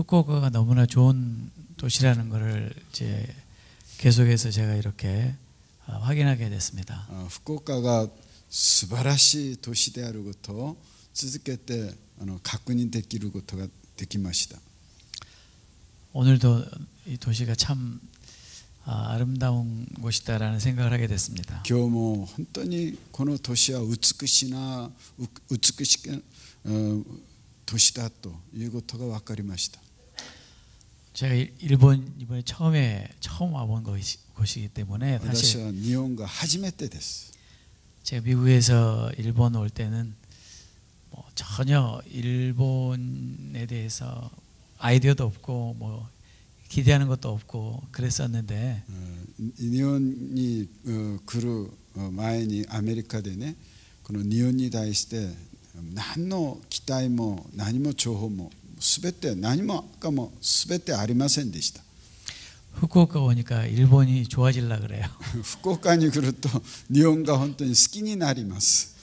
후쿠오카가 너무나 좋은 도시라는 것을 이제 계속해서 제가 이렇게 확인하게 됐습니다. 福岡が素晴らしい都市であることを続けて確認できることができました。 오늘도 이 도시가 참 아름다운 곳이다라는 생각을 하게 됐습니다. 今日も本当にこの都市は美しい都市だということが分かりました。 제가 일본 이번에 처음 와본 곳이기 때문에 私 사실 は日本が初めてです。 제가 미국에서 일본 올 때는 뭐 전혀 일본에 대해서 아이디어도 없고 뭐 기대하는 것도 없고 그랬었는데 日本に来る前にアメリカでね、この日本に対して何の期待も何も情報も全て何もかも全てありませんでした。 후쿠오카 오니까 일본이 좋아질라 그래요. 福岡に来ると日本が本当に好きになります。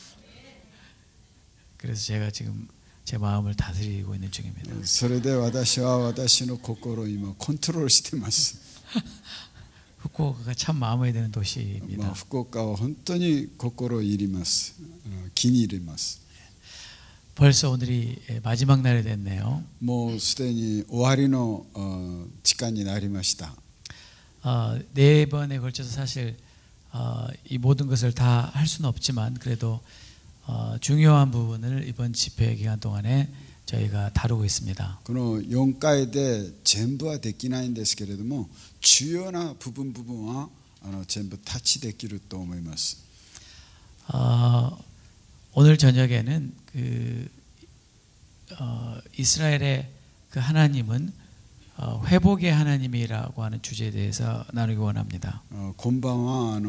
그래서 제가 지금 제 마음을 다스리고 있는 중입니다. それで私は私の心を今コントロールしています。 후쿠오카가 참 마음에 드는 도시입니다. 福岡は本当に心入ります。気に入ります。 벌써 오늘이 마지막 날이 됐네요. もうすでに終わりの時間になりました。 네 번에 걸쳐서 사실 이 모든 것을 다 할 수는 없지만 그래도 중요한 부분을 이번 집회 기간 동안에 저희가 다루고 있습니다. この4回で全部はできないんですけれども、重要な部分は全部タッチできると思います。 오늘 저녁에는 이스라엘의 그 하나님은 회복의 하나님이라고 하는 주제에 대해서 나누기 원합니다. 今晩は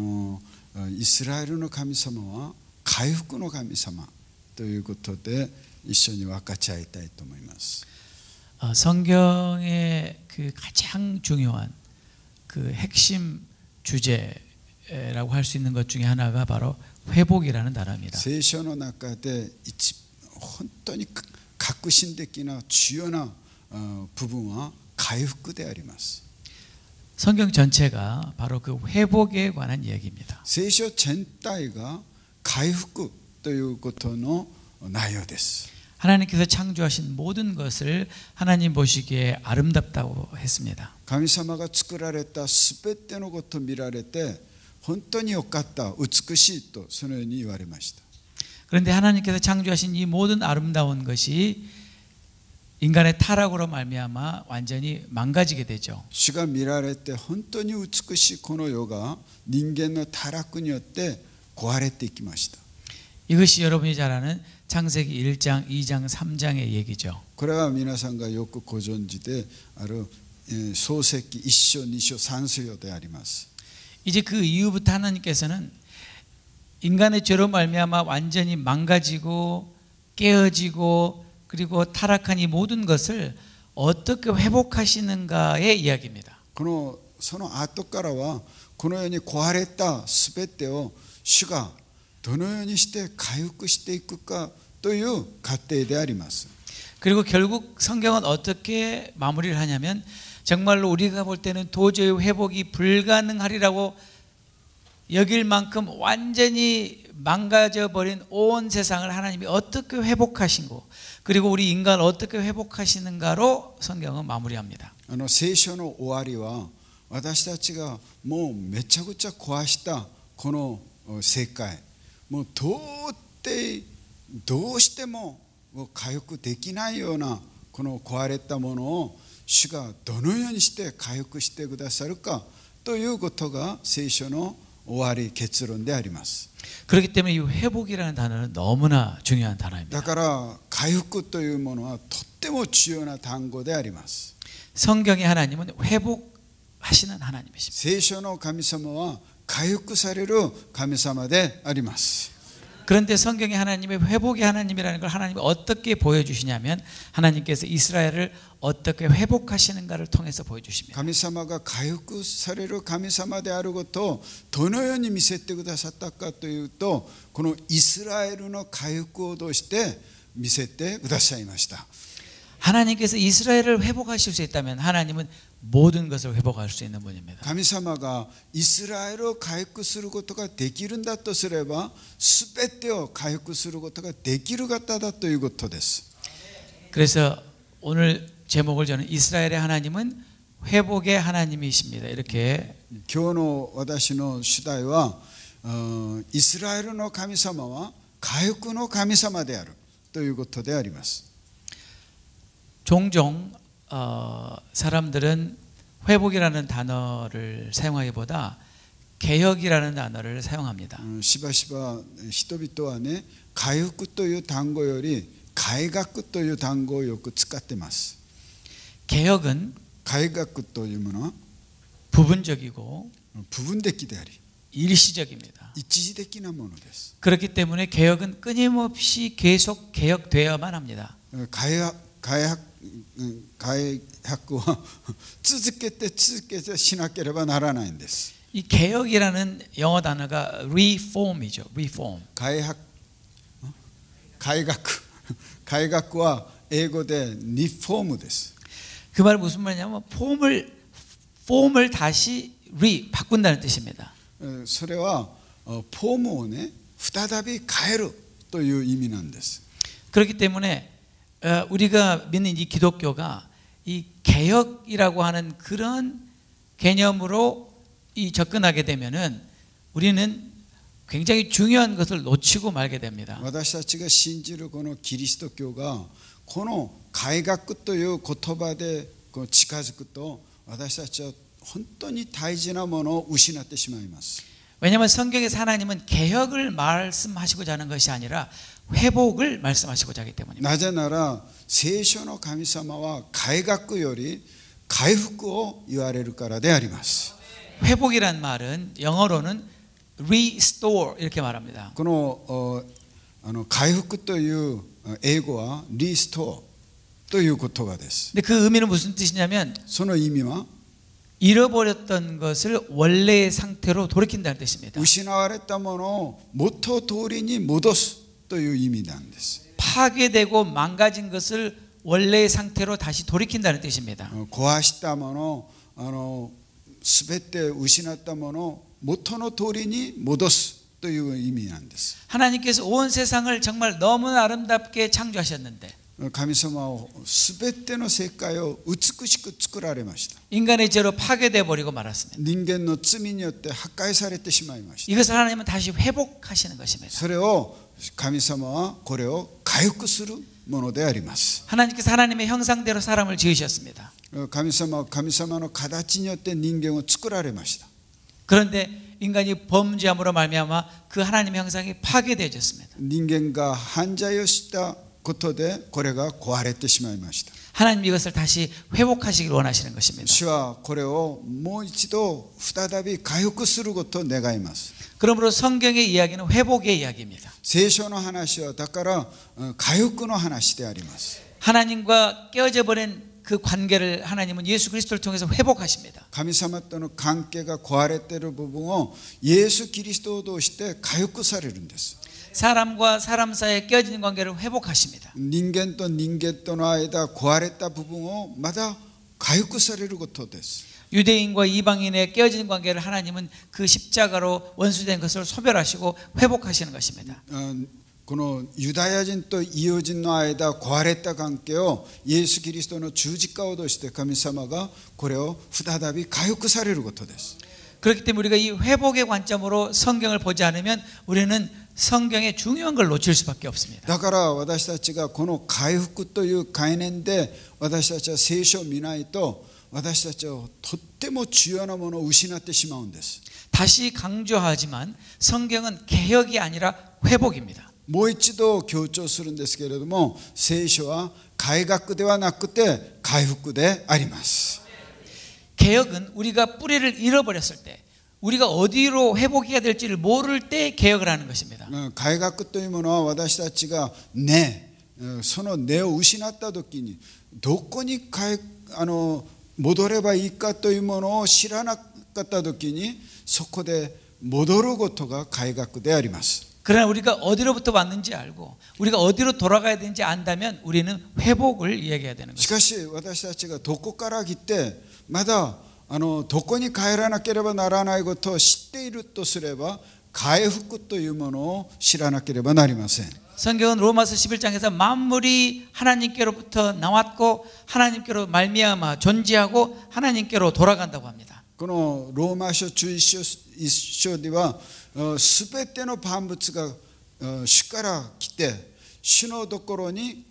イスラエルの神様は回復の神様ということで一緒に分かち合いたいと思います。 성경의 그 가장 중요한 그 핵심 주제라고 할 수 있는 것 중에 하나가 바로 회복이라는 단어입니다. 聖書の中で本当に革新的な重要な部分は回復であります。 성경 전체가 바로 그 회복에 관한 이야기입니다. 聖書全体が回復ということの内容です。 하나님께서 창조하신 모든 것을 하나님 보시기에 아름답다고 했습니다. 神様が作られたすべてのことを見られて本当に良かった、美しいとそのように言われました。 그런데 하나님께서 창조하신 이 모든 아름다운 것이 인간의 타락으로 말미암아 완전히 망가지게 되죠. 主が見られて本当に美しいこの世が人間の堕落によって壊れていきました。 이것이 여러분이 잘 아는 창세기 1장, 2장, 3장의 얘기죠. これは皆さんがよくご存知である創世記1章、2章、3章であります。 이제 그 이후부터 하나님께서는 인간의 죄로 말미암아 완전히 망가지고 깨어지고 그리고 타락한 이 모든 것을 어떻게 회복하시는가의 이야기입니다. その後からはこの世に壊れたすべてを主がどのようにして回復していくかという過程であります。 그리고 결국 성경은 어떻게 마무리를 하냐면 정말로 우리가 볼 때는 도저히 회복이 불가능하리라고 여길 만큼 완전히 망가져버린 온 세상을 하나님이 어떻게 회복하신고 그리고 우리 인간을 어떻게 회복하시는가로 성경은 마무리합니다. 聖書の終わりは私たちがもうめちゃくちゃ壊したこの世界、もうどうしても回復できないようなこの壊れたものを主がどのようにして回復してくださるかということが聖書の終わり結論であります。 그렇기 때문에 이 회복이라는 단어는 너무나 중요한 단어입니다. だから回復というものはとっても重要な単語であります。 성경의 하나님은 회복하시는 하나님이십니다. 聖書の神様は回復される神様であります。 그런데 성경의 하나님의 회복의 하나님이라는 걸 하나님이 어떻게 보여주시냐면 하나님께서 이스라엘을 어떻게 회복하시는가를 통해서 보여주십니다. 神様が回復される神様であることをどのように見せてくださったかというと、このイスラエルの回復を通して見せてくださいました。 하나님께서 이스라엘을 회복하실 수 있다면 하나님은 모든 것을 회복할 수 있는 분입니다. 神様がイスラエルを回復することができるんだとすれば、すべてを回復することができる方だということです。 그래서 오늘 제목을 저는 이스라엘의 하나님은 회복의 하나님이십니다. 이렇게 今日の私の主題は、イスラエルの神様は回復の神様であるということであります。 종종 사람들은 회복이라는 단어를 사용하기보다 개혁이라는 단어를 사용합니다. しばしば人々はね、回復という単語より改革という単語をよく使っています。 개혁은 改革というものは 부분적이고 部分的であり 일시적입니다. 一時的なものです。 그렇기 때문에 개혁은 끊임없이 계속 개혁되어야만 합니다. 改革は続けてしなければならないんです。 이 개혁이라는 영어 단어가 reform이죠. reform. 改革は英語でリフォームです。 그 말은 무슨 말이냐면 폼을 다시 바꾼다는 뜻입니다. それはフォームをね、再び変えるという意味なんです。 그렇기 때문에 우리가 믿는 이 기독교가 이 개혁이라고 하는 그런 개념으로 접근하게 되면은 우리는 굉장히 중요한 것을 놓치고 말게 됩니다. 私たちが信じるこのキリスト教がこの改革という言葉で近づくと、私たちは本当に大事なものを失ってしまいます。 왜냐하면 성경에서 하나님은 개혁을 말씀하시고자 하는 것이 아니라 회복을 말씀하시고자 하기 때문입니다. なぜなら聖書の神様は改革より回復を言われるからであります。 회복이란 말은 영어로는 restore 이렇게 말합니다. この回復という英語はリストアという言葉です。 근데 그 의미는 무슨 뜻이냐면 その意味は 잃어버렸던 것을 원래의 상태로 돌이킨다는 뜻입니다. 失われたものを元通りに戻すという意味なんです。 파괴되고 망가진 것을 원래의 상태로 다시 돌이킨다는 뜻입니다. 壊したもの、すべて失ったものを元の通りに戻すという意味なんです。 하나님께서 온 세상을 정말 너무나 아름답게 창조하셨는데 神様はすべての世界を美しく作られました。 인간의 죄로 파괴되어 버리고 말았습니다. 人間の罪によって破壊されてしまいました。 이것을 하나님은 다시 회복하시는 것입니다. それを神様はこれを回復するものであります。 하나님께서 하나님의 형상대로 사람을 지으셨습니다. 神様は神様の形によって人間を作られました。 그런데 인간이 범죄함으로 말미암아 그 하나님의 형상이 파괴되어졌습니다. 人間が犯罪をしたことでこれが壊れてしまいました。 하나님 이것을 다시 회복하시길 원하시는 것입니다. 主はこれをもう一度再び回復することを願います。 그러므로 성경의 이야기는 회복의 이야기입니다. 聖書の話はだから回復の話であります。 하나님과 깨어져 버린 그 관계를 하나님은 예수 그리스도를 통해서 회복하십니다. 神様との関係が壊れている部分をイエス・キリストを通して回復されるんです。 사람과 사람 사이에 깨어지는 관계를 회복하십니다. 人間と人間との間壊れた部分をまだ回復されることです。 유대인과 이방인의 깨어지는 관계를 하나님은 그 십자가로 원수된 것을 소멸하시고 회복하시는 것입니다. このユダヤ人と異邦人の間壊れた関係をイエス・キリストの十字架を通して神様がこれを再び回復されることです。 그렇기 때문에 우리가 이 회복의 관점으로 성경을 보지 않으면 우리는 성경의 중요한 걸 놓칠 수밖에 없습니다. だから私たちがこの回復という概念で私たちは聖書を見ないと私たちはとっても重要なものを失ってしまうんです。 다시 강조하지만 성경은 개혁이 아니라 회복입니다. もう一度強調するんですけれども、聖書は改革ではなくて回復であります。 개혁은 우리가 뿌리를 잃어버렸을 때 우리가 어디로 회복해야 될지를 모를 때 개혁을 하는 것입니다. 改革というものは私たちが根、その根を失った時にどこに戻ればいいかというものを知らなかった時にそこで戻ることが改革であります。 그러나 우리가 어디로부터 왔는지 알고 우리가 어디로 돌아가야 되는지 안다면 우리는 회복을 이야기해야 되는 し 것입니다. かし私たちがどこから来てまだどこに帰らなければならないことを知っているとすれば回復というものを知らなければなりません。 성경은 로마서 11장에서 만물이 하나님께로부터 나왔고 하나님께로 말미암아 존재하고 하나님께로 돌아간다고 합니다. このローマ書11章ではすべての万物が主から来て主のところに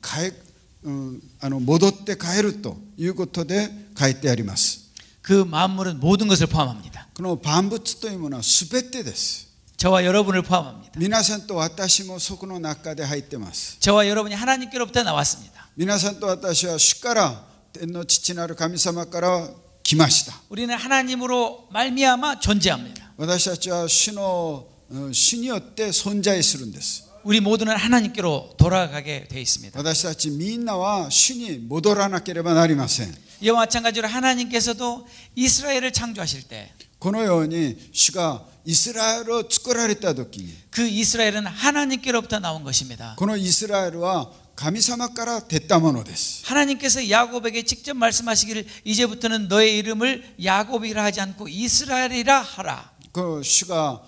戻って帰るということで書いてあります。 그 만물은 모든 것을 포함합니다. この万物というものはすべてです。 저와 여러분을 포함합니다. 皆さんと私もそこの中で入ってます。 저와 여러분이 하나님께로부터 나왔습니다. 皆さんと私は主から天の父なる神様から来ました。 우리는 하나님으로 말미암아 존재합니다. 私たちは主によって存在するんです。 우리 모두는 하나님께로 돌아가게 되어 있습니다. 私たちみんなは主に戻らなければなりません。 이와 마찬가지로 하나님께서도 이스라엘을 창조하실 때 このように主がイスラエルを作られた時に 그 이스라엘은 하나님께로부터 나온 것입니다. このイスラエルは神様から出たものです。 하나님께서 야곱에게 직접 말씀하시기를 이제부터는 너의 이름을 야곱이라 하지 않고 이스라엘이라 하라. この主が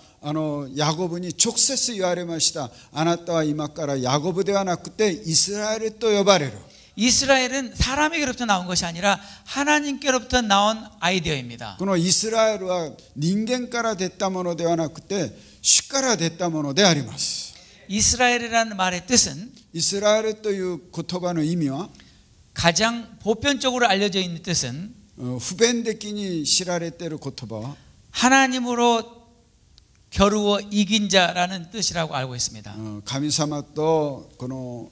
ヤコブに直接言われました。あなたは今からヤコブではなくてイスラエルと呼ばれる。 이스라엘은 사람에게로부터 나온 것이 아니라 하나님께로부터 나온 아이디어입니다. このイスラエルは人間から出たものではなくて主から出たものであります。 이스라엘이라는 말의 뜻은 イスラエルという言葉の意味は 가장 보편적으로 알려져 있는 뜻은 普遍的に知られている言葉は 하나님으로 겨루어 이긴 자라는 뜻이라고 알고 있습니다. 神様とこの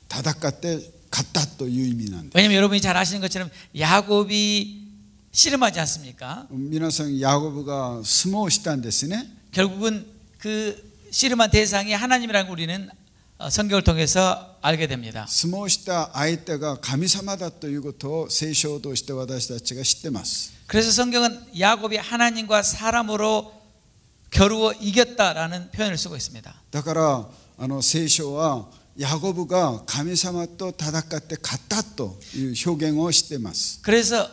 戦って勝ったという意味なんです。 왜냐하면 여러분이 잘 아시는 것처럼 야곱이 씨름하지 않습니까? 皆さんヤコブが相撲をしたんですね。 결국은 그 씨름한 대상이 하나님이라는 걸 우리는 성경을 통해서 알게 됩니다. 相撲した相手が神様だということを聖書を通して私たちが知ってます。 그래서 성경은 야곱이 하나님과 사람으로 겨루어 이겼다라는 표현을 쓰고 있습니다. だから聖書はヤコブが神様と戦って勝ったという表現をしています。 그래서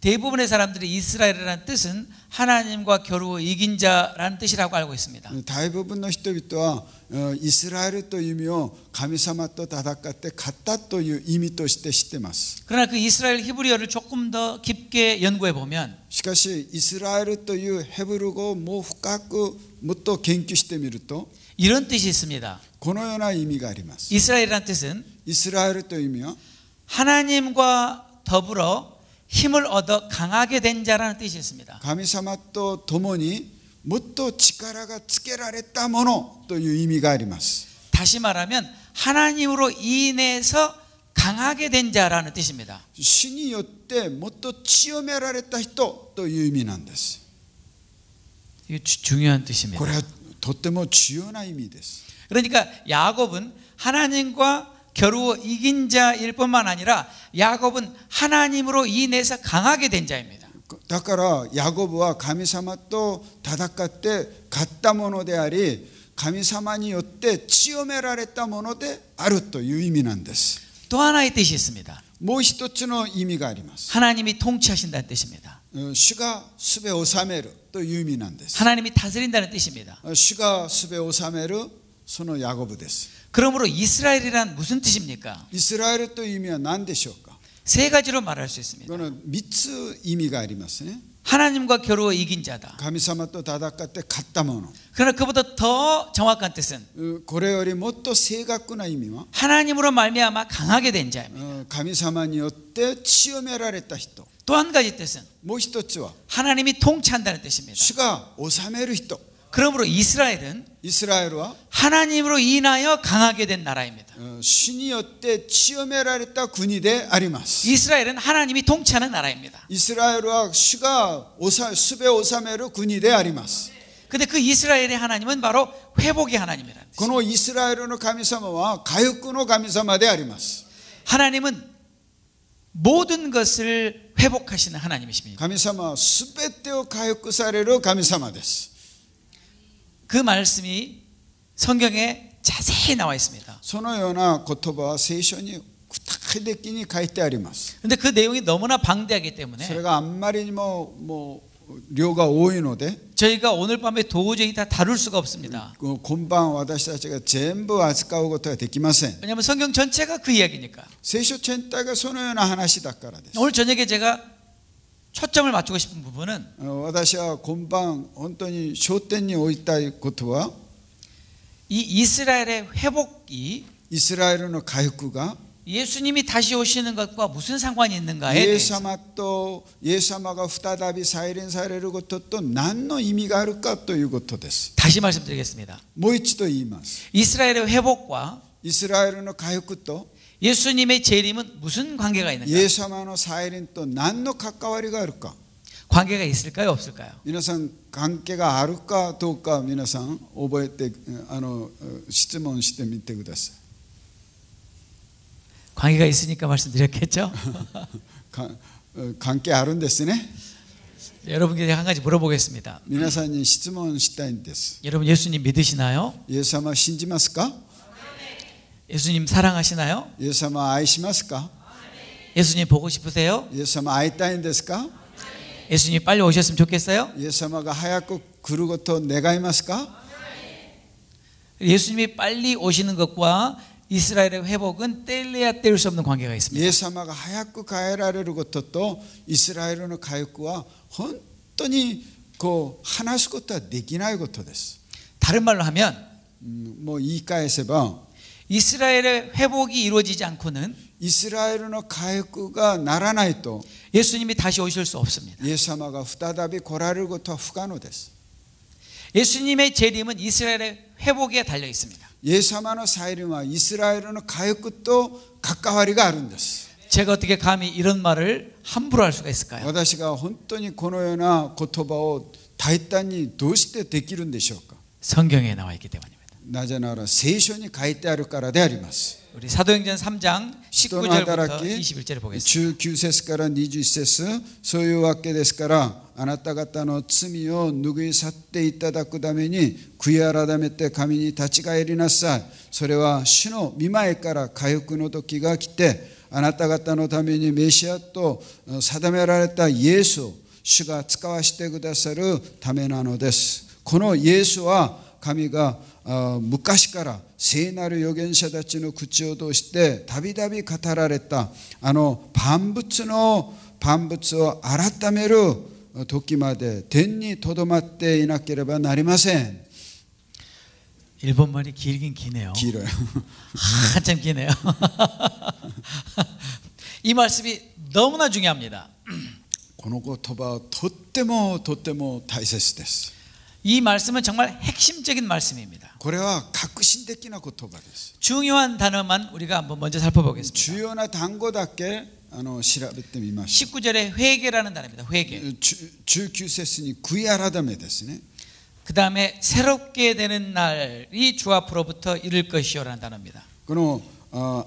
대부분의 사람들이 이스라엘이라는 뜻은 하나님과 겨루어 이긴 자라는 뜻이라고 알고 있습니다. 大部分の人々はイスラエルという意味を神様と戦って勝ったという意味として知っています。 그러나 그 이스라엘 히브리어를 조금 더 깊게 연구해 보면 しかしイスラエルというヘブル語をもう深くもっと研究してみると 이런 뜻이 있습니다. このような意味があります。 이스라엘이라는 뜻은 イスラエルという意味は 하나님과 더불어 힘을 얻어 강하게 된 자라는 뜻이 있습니다. 神様と共にもっと力がつけられたものという意味があります。 다시 말하면 하나님으로 인해서 강하게 된 자라는 뜻입니다. 主によってもっと強められた人という意味なんです。 이게 중요한 뜻입니다. これはとっても重要な意味です。 그러니까 야곱은 하나님과 겨루어 이긴 자일 뿐만 아니라 야곱은 하나님으로 인해서 강하게 된 자입니다. だからヤコブは神様と戦って勝ったものであり神様によって強められたものであるという意味なんです。 또 하나의 뜻이 있습니다. もう一つの意味があります。 하나님이 통치하신다는 뜻입니다. 主がすべを治めるという意味なんです。 하나님이 다스린다는 뜻입니다. 主がすべを治めるそのヤコブです。 그러므로 이스라엘이란 무슨 뜻입니까? イスラエルという意味は何でしょうか。 세 가지로 말할 수 있습니다. この3つ意味がありますね。 하나님과 겨루어 이긴 자다. 神様と戦って勝ったもの。 그러나 그보다 더 정확한 뜻은 これよりもっと正確な意味は 하나님으로 말미암아 강하게 된 자입니다. 神様によって強められた人。 또 한 가지 뜻은 もう一つは 하나님이 통치한다는 뜻입니다. 主が治める人。 그러므로 이스라엘은 イスラエルは 하나님으로 인하여 강하게 된 나라입니다. 主によって強められた国であります。 이스라엘은 하나님이 통치하는 나라입니다. イスラエルは主がすべを治める国であります。 근데 그 이스라엘의 하나님은 바로 회복의 하나님이라는 뜻입니다. このイスラエルの神様は回復の神様であります。 하나님은 모든 것을 회복하시는 하나님이십니다. 神様はすべてを回復される神様です。 그 말씀이 성경에 자세히 나와 있습니다. そのような言葉は聖書に具体的に書いてあります。 근데 그 내용이 너무나 방대하기 때문에 それがあんまりにも量が多いので 저희가 오늘 밤에 도저히 다 다룰 수가 없습니다. 今晩私たちが全部扱うことができません。 왜냐하면 성경 전체가 그 이야기니까. 聖書全体がそのような話だからです。 오늘 저녁에 제가 초점을 맞추고 싶은 부분은 私は今晩本当に焦点に置いたいことは 이 이스라엘의 회복이 イスラエルの回復が 예수님이 다시 오시는 것과 무슨 상관이 있는가에 イエ 대해서 ス様が再び再臨されることと何の意味があるかということです。 다시 말씀드리겠습니다. もう一度言います。 이스라엘의 회복과 イスラエルの回復と 예수님의 재림은 무슨 관계가 イ 있는가? エス様の再臨と何の関わりがあるか。 관계가 있을까요, 없을까요? 皆さん関係があるかどうか皆さん覚えて質問してみてください。 관계가 있으니까 말씀드렸겠죠? 関係あるんですね。 여러분께 한 가지 물어보겠습니다. 皆さんに質問したいんです。 여러분 예수님 믿으시나요? イエス様を信じますか？ 예수님 사랑하시나요? イエス様を愛しますか？ 예수님 보고 싶으세요? イエス様会いたいんですか？ 예수님 빨리 오셨으면 좋겠어요? イエス様が早く来ることを願いますか？ 예수님이 빨리 오시는 것과 이스라엘의 회복은 뗄래야 뗄 수 없는 관계가 イ 있습니다. エス様が早く帰られることとイスラエルの回復は本当に話すことはできないことです。 다른 말로 하면 もう言い返せば 이스라엘의 회복이 이루어지지 않고는 イスラエルの回復がならないと 예수님이 다시 오실 수 없습니다. イエス様が再び来られることは不可能です。 예수님의 재림은 이스라엘의 회복에 달려 있습니다. イエス様の再臨はイスラエルの回復と関わりがあるんです。 제가 어떻게 감히 이런 말을 함부로 할 수가 있을까요? 私が本当にこのような言葉を大胆にどうしてできるんでしょうか。 성경에 나와 있기 때문입니다. なぜなら聖書に書いてあるからであります。 우리 사도행전 3장 人の働 19절부터 き 21절을 보겠습니다. 19節から21節、そういうわけですからあなた方の罪を拭い去っていただくために悔い改めて神に立ち返りなさい。それは主の御前から回復の時が来てあなた方のためにメシアと定められたイエスを主が使わしてくださるためなのです。このイエスは神が昔から聖なる預言者たちの口を通してたびたび語られた万物を改める時まで天にとどまっていなければなりません。 일본말이 길긴 기네요. 길어요. 한참 기네요. 이 말씀이 너무나 중요합니다. この言葉はとっても大切です。 이 말씀은 정말 핵심적인 말씀입니다. これは革新的な言葉です。 중요한 단어만 우리가 한번 먼저 살펴보겠습니다. 重要な単語だけ調べてみましょ 19절에 회개라는 단어입니다. 회개. う。19節に悔い改めですね。 그 다음에 새롭게 되는 날이 주 앞으로부터 이를 것이요라는 단어입니다. この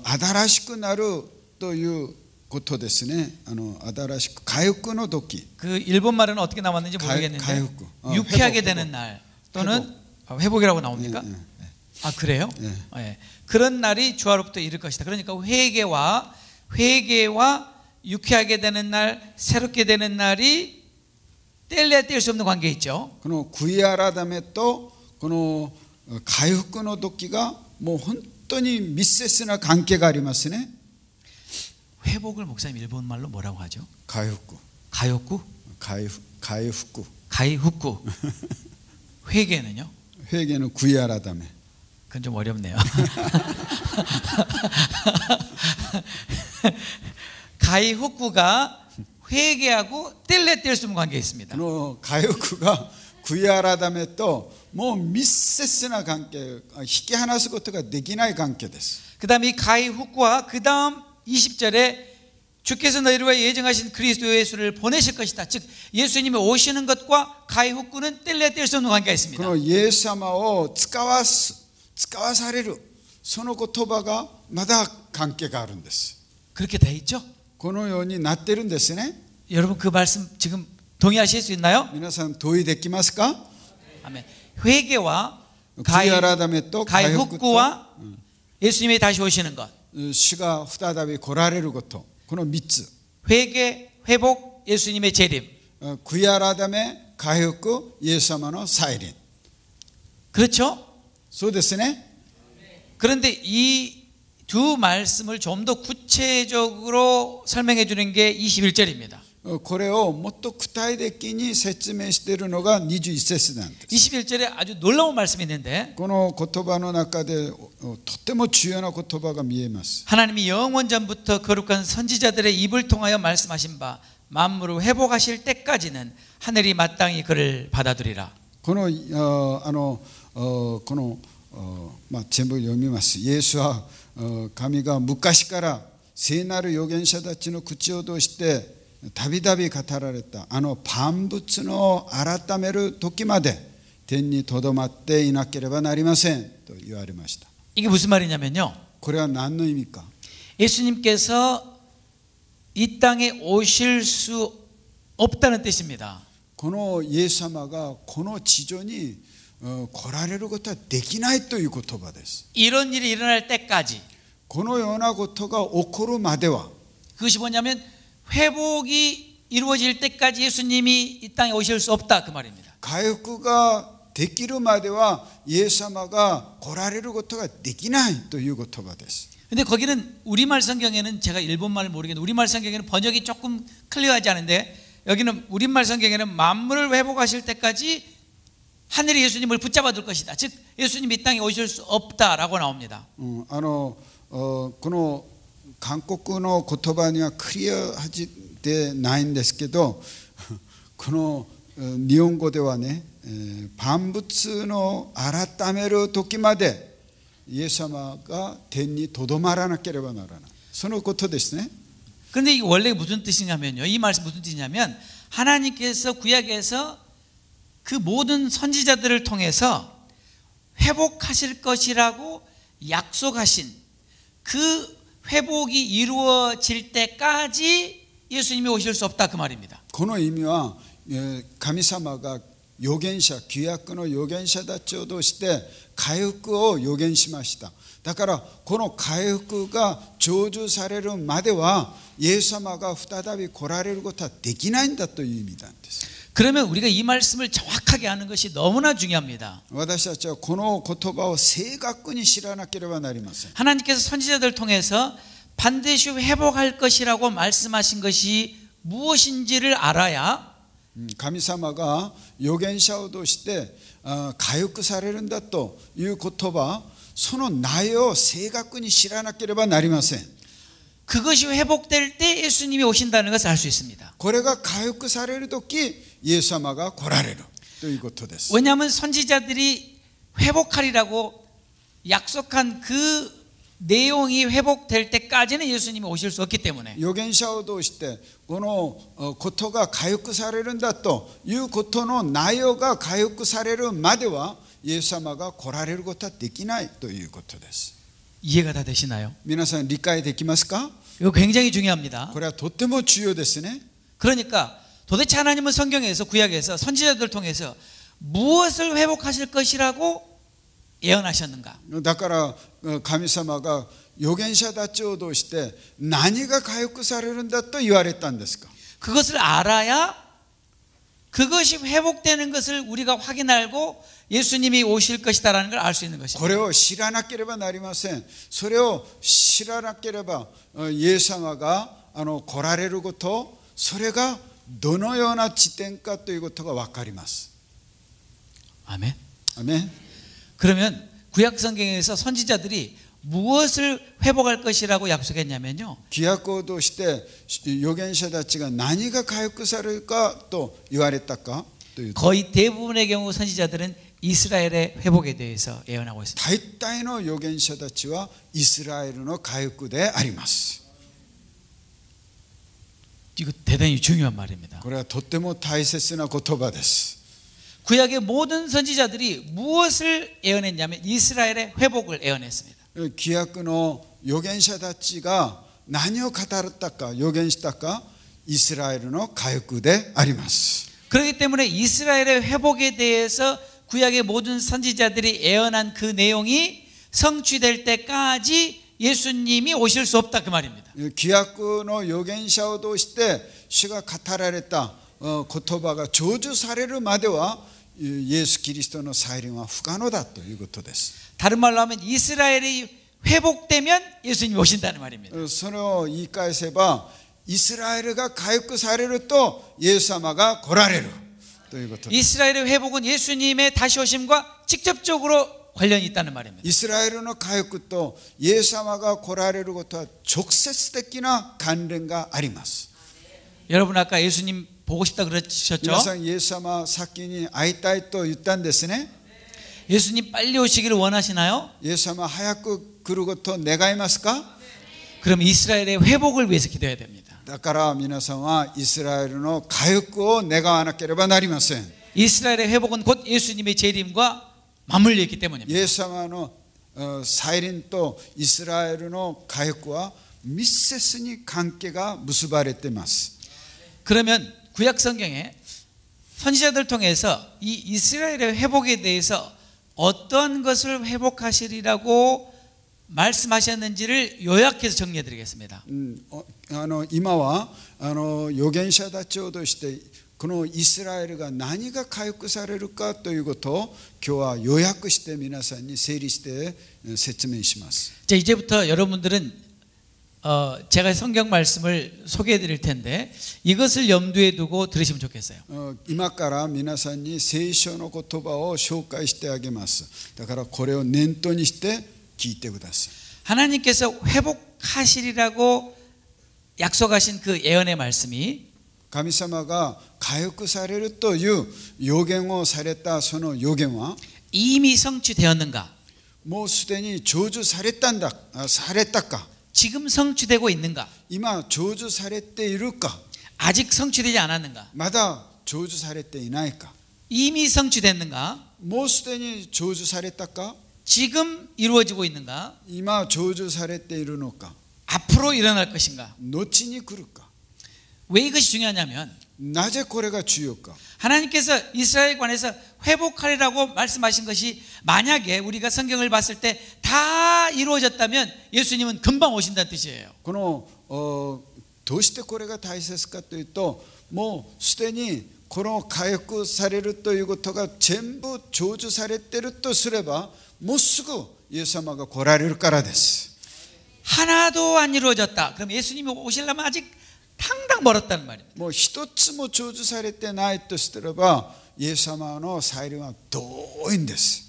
新しくなるということですね。新しく回復の時。 그 일본 말은 어떻게 나왔는지 모르겠는데 회복. 유쾌하게 회복. 되는 날 또는 회복이라고 나옵니까? 예, 예. 아 그래요? 예. 예. 그런 날이 주와로부터 이를 것이다. 그러니까 회개와 유쾌하게 되는 날, 새롭게 되는 날이 뗄래야 뗄 수 없는 관계 있죠. この悔い改めとこの回復の時がもう本当に密接な関係がありますね。 회복을 목사님 일본 말로 뭐라고 하죠? 回復。 가요쿠? 回復。 가이후쿠. 회개는요? 平家の悔い改め。 그건 좀 어렵네요. 가이후쿠가 회개하고 뗄래야 뗄 수 없는 관계에 있습니다. この回復が悔い改めともう密接な関係、引き離すことができない関係です。 그 다음에 이 가이후쿠와 그 다음 20절에 주께서 너희를 위하여 예정하신 그리스도 예수를 보내실 것이다. 즉 예수님이 오시는 것과 가이후쿠는 뗄래야 뗄 수 없는 관계가 こ 있습니다. のイエス様を使わされるその言葉がまだ関係があるんです。 그렇게 돼 있죠? このようになってるんですね。 여러분 그 말씀 지금 동의하실 수 있나요? 皆さん同意できますか？ 아멘. 회개와 가히 悔い改めと 가히 回復と 復古와 예수님이 다시 오시는 것. 主が再び来られること、この3つ。 회개, 회복, 예수님의 재림. 悔い改め、回復、イエス様の再臨。 그렇죠? そうですね。 그런데 이 두 말씀을 좀 더 구체적으로 설명해 주는 게 21절입니다. これをもっと具体的に説明しているのが21節なんです。 21절에 아주 놀라운 말씀이 있는데 この言葉の中でとても重要な言葉が見えます。 하나님이 영원 전부터 거룩한 선지자들의 입을 통하여 말씀하신 바 만물을 회복하실 때까지는 하늘이 마땅히 그를 받아들이라. この全部読みます。イエスは神が昔から聖なる預言者たちの口を通してたびたび語られた万物の改める時まで天にとどまっていなければなりませんと言われました。 이게 무슨 말이냐면요. これは何の意味か。 예수님께서 이 땅에 오실 수 없다는 뜻입니다. このイエス様がこの地上に来られることはできないという言葉です。 이런 일이 일어날 때까지 このようなことが起こるまでは 그것이 뭐냐면 회복이 이루어질 때까지 예수님이 이 땅에 오실 수 없다 그 말입니다. 回復ができるまではイエス様が来られることができないという言葉です。 근데 거기는 우리말 성경에는 제가 일본말을 모르겠는데 우리말 성경에는 번역이 조금 클리어하지 않은데 여기는 우리말 성경에는 만물을 회복하실 때까지 하늘이 예수님을 붙잡아 둘 것이다. 즉 예수님이 이 땅에 오실 수 없다라고 나옵니다. この韓国の言葉にはクリアでないんですけど、この日本語ではね、万物の改める時までイエス様が天にとどまらなければならない。そのことですね。 그런데 이게 원래 무슨 뜻이냐면요. 이 말씀 무슨 뜻이냐면 하나님께서 구약에서 그 모든 선지자들을 통해서 회복하실 것이라고 약속하신 그 회복이 이루어질 때까지 예수님이 오실 수 없다 그 말입니다. この意味は神様が預言者、旧約の預言者たちを通して回復を預言しました。だからこの回復が成就されるまではイエス様が再び来られることはできないんだという意味なんです。 그러면 우리가 이 말씀을 정확하게 아는 것이 너무나 중요합니다. 私たちはこの言葉を正確に知らなければなりません。 하나님께서 선지자들을 통해서 반드시 회복할 것이라고 말씀하신 것이 무엇인지를 알아야 神様が預言者を通して回復されるんだという言葉、その内容を正確に知らなければなりません。 그것이 회복될 때 예수님이 오신다는 것을 알 수 있습니다. これが回復されるときイエス様が来られるということです。 왜냐하면 선지자들이 회복하리라고 약속한 그 내용이 회복될 때까지는 예수님이 오실 수 없기 때문에 預言者を通してこのことが回復されるんだということの内容が回復されるまではイエス様が来られることはできないということです。 이해가 다 되시나요? 皆さん理解できますか？ 이거 굉장히 중요합니다. これはとっても重要ですね。 그러니까 도대체 하나님은 성경에서 구약에서 선지자들을 통해서 무엇을 회복하실 것이라고 예언하셨는가? だから神様が預言者たちを通して何が回復されるんだと言われたんですか？ 그것을 알아야 그것이 회복되는 것을 우리가 확인하고 예수님이 오실 것이다라는 걸 알 수 있는 것입니다. これを知らなければなりません。それを知らなければイエス様が来られること、それがどのような地点かということが分かります。 아멘. 아멘. 그러면 구약 성경에서 선지자들이 무엇을 회복할 것이라고 약속했냐면요. 旧約を通して預言者たちが何が回復されるかと言われたかというと 거의 대부분의 경우 선지자들은 이스라엘의 회복에 대해서 예언하고 있습니다. 大体の預言者たちはイスラエルの回復であります。 이거 대단히 중요한 말입니다. これはとっても大切な言葉です。 구약의 모든 선지자들이 무엇을 예언했냐면 이스라엘의 회복을 예언했습니다. 旧約の預言者たちが何を語ったか預言したかイスラエルの回復であります。 그렇기 때문에 이스라엘의 회복에 대해서 구약의 모든 선지자들이 예언한 그 내용이 성취될 때까지 예수님이 오실 수 없다 그 말입니다. 旧約の預言者を通して主が語られた言葉が成就されるまではイエス・キリストの再臨は不可能だということです。 다른 말로 하면 이스라엘이 회복되면 예수님이 오신다는 말입니다. それを言い返せばイスラエルが回復されるとイエス様が来られるということです。 이스라엘의 회복은 예수님의 다시 오심과 직접적으로 관련이 있다는 말입니다. イスラエルの回復とイエス様が来られることは直接的な関連があります。 여러분 아까 예수님 보고 싶다 그러셨죠? 皆さんイエス様先に会いたいと言ったんですね。 예수님 빨리 오시기를 원하시나요? イエス様早く来ることを願いますか？ 그럼 이스라엘의 회복을 위해서 기도해야 됩니다. だから皆さんはイスラエルの回復を願わなければなりません。 이스라엘의 회복은 곧 예수님의 재림과 맞물려 있기 때문입니다. イエス様の再臨とイスラエルの回復は密接に関係が結ばれています。 그러면 구약 성경에 선지자들 통해서 이 이스라엘의 회복에 대해서 어떤 것을 회복하시리라고 말씀하셨는지를 요약해서 정리해 드리겠습니다. 今は預言者たちを通してこのイスラエルが何が回復されるかということを今日は要約して皆さんに整理して説明します。 자, 이제부터 여러분들은 제가 성경 말씀을 소개해 드릴 텐데 이것을 염두에 두고 들으시면 좋겠어요. 今から皆さんに聖書の言葉を紹介してあげます。だからこれを念頭にして聞いてください。 하나님께서 회복하시리라고 약속하신 그 예언의 말씀이 神様が回復されるという予言をされたその予言は 이미 성취되었는가? もうすでに成就されたか 지금 성취되고 있는가? 今成就されているか 아직 성취되지 않았는가? まだ成就されていないか 이미 성취됐는가? もうすでに成就されたか 지금 이루어지고 있는가? 今成就されているのか 앞으로 일어날 것인가? 後に来るか 왜 이것이 중요하냐면 なぜこれが重要か 하나님께서 이스라엘에 관해서 회복하리라고 말씀하신 것이 만약에 우리가 성경을 봤을 때 다 이루어졌다면 예수님은 금방 오신다는 뜻이에요. このどうしてこれが大切かというともうすでにこの回復されるということが全部成就されているとすればもうすぐイエス様が来られるからです。 하나도 안 이루어졌다. 그럼 예수님이 오시려면 아직 상당 멀었다는 말입니다. もう一つも成就されてないとすればイエス様の再臨は遠いんです。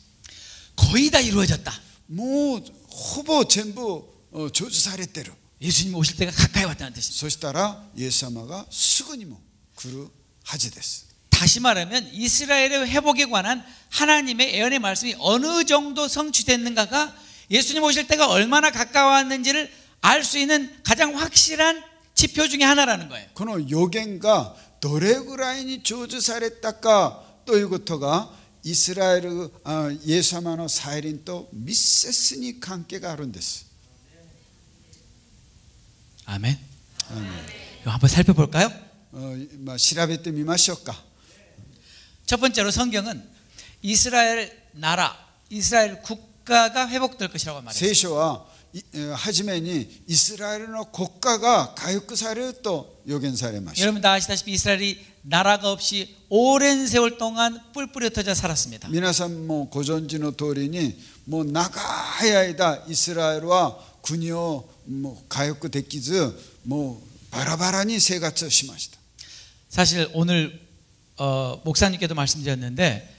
거의 다 이루어졌다. もうほぼ全部成就されている。 예수님이 오실 때가 가까이 왔다는 뜻입니다. そしたらイエス様がすぐにも来るはずです。 다시 말하면 이스라엘의 회복에 관한 하나님의 예언의 말씀이 어느 정도 성취됐는가가 예수님 오실 때가 얼마나 가까웠는지를 알 수 있는 가장 확실한 지표 중에 하나라는 거예요. この予言がどれぐらいに成就されたかということがイエス様の再臨と密接に関係があるんです。 아멘. 이거 한번 살펴볼까요? 調べてみましょうか。 첫 번째로 성경은 이스라엘 나라, 이스라엘 국가가 회복될 것이라고 말했어요. 聖書ははじめにイスラエルの国家が回復されると予言されました。 여러분 다 아시다시피 이스라엘이 나라가 없이 오랜 세월 동안 뿔뿔이 흩어져 살았습니다. 皆さんもご存知の通りにもう長い間イスラエルは国をもう回復できずもうバラバラに生活をしました。 사실 오늘 목사님께도 말씀드렸는데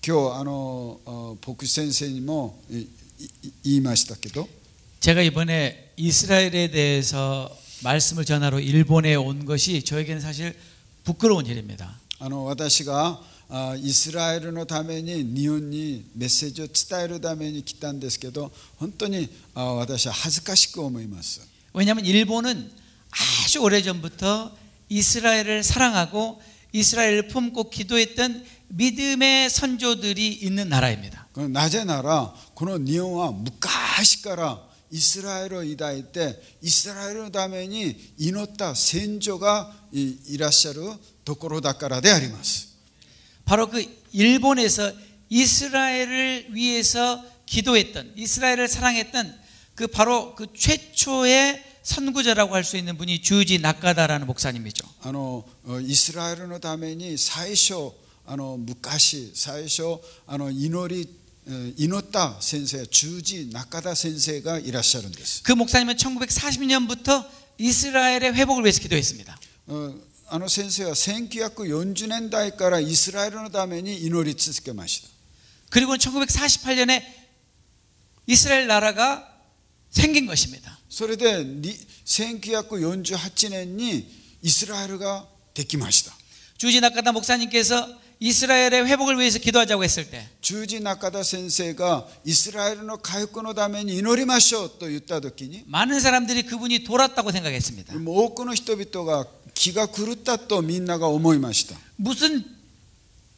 今日牧師先生にも言いましたけど 제가 이번에 이스라엘에 대해서 말씀을 전하러 일본에 온 것이 저에게는 사실 부끄러운 일입니다. 私がイスラエルのために日本にメッセージを伝えるために来たんですけど本当に私は恥ずかしく思います。 왜냐하면 일본은 아주 오래전부터 이스라엘을 사랑하고 이스라엘을 품고 기도했던 믿음의 선조들이 있는 나라입니다. なぜならこの日本は昔からイスラエルを抱いてイスラエルのために祈った先祖がいらっしゃるところだからであります。 바로 그 일본에서 이스라엘을 위해서 기도했던, 이스라엘을 사랑했던 그 바로 그 최초의 선구자라고 할 수 있는 분이 주지 나카다라는 목사님이죠. イスラエルのために最初昔最初祈った先生、주지中田先生がいらっしゃるんです。 그 목사님은 1940년부터 이스라엘의 회복을 위해서 기도했습니다. 先生は1940年代からイスラエルのために祈り続けました。 그리고 1948년에 이스라엘 나라가 생긴 것입니다. それで1948年にイスラエルができました。 주지 나카다 목사님께서 이스라엘의 회복을 위해서 기도하자고 했을 때 十字中田先生がイスラエルの回復のために祈りましょうと言った時に 많은 사람들이 그분이 돌았다고 생각했습니다. 多くの人々が気が狂ったとみんなが思いました。 무슨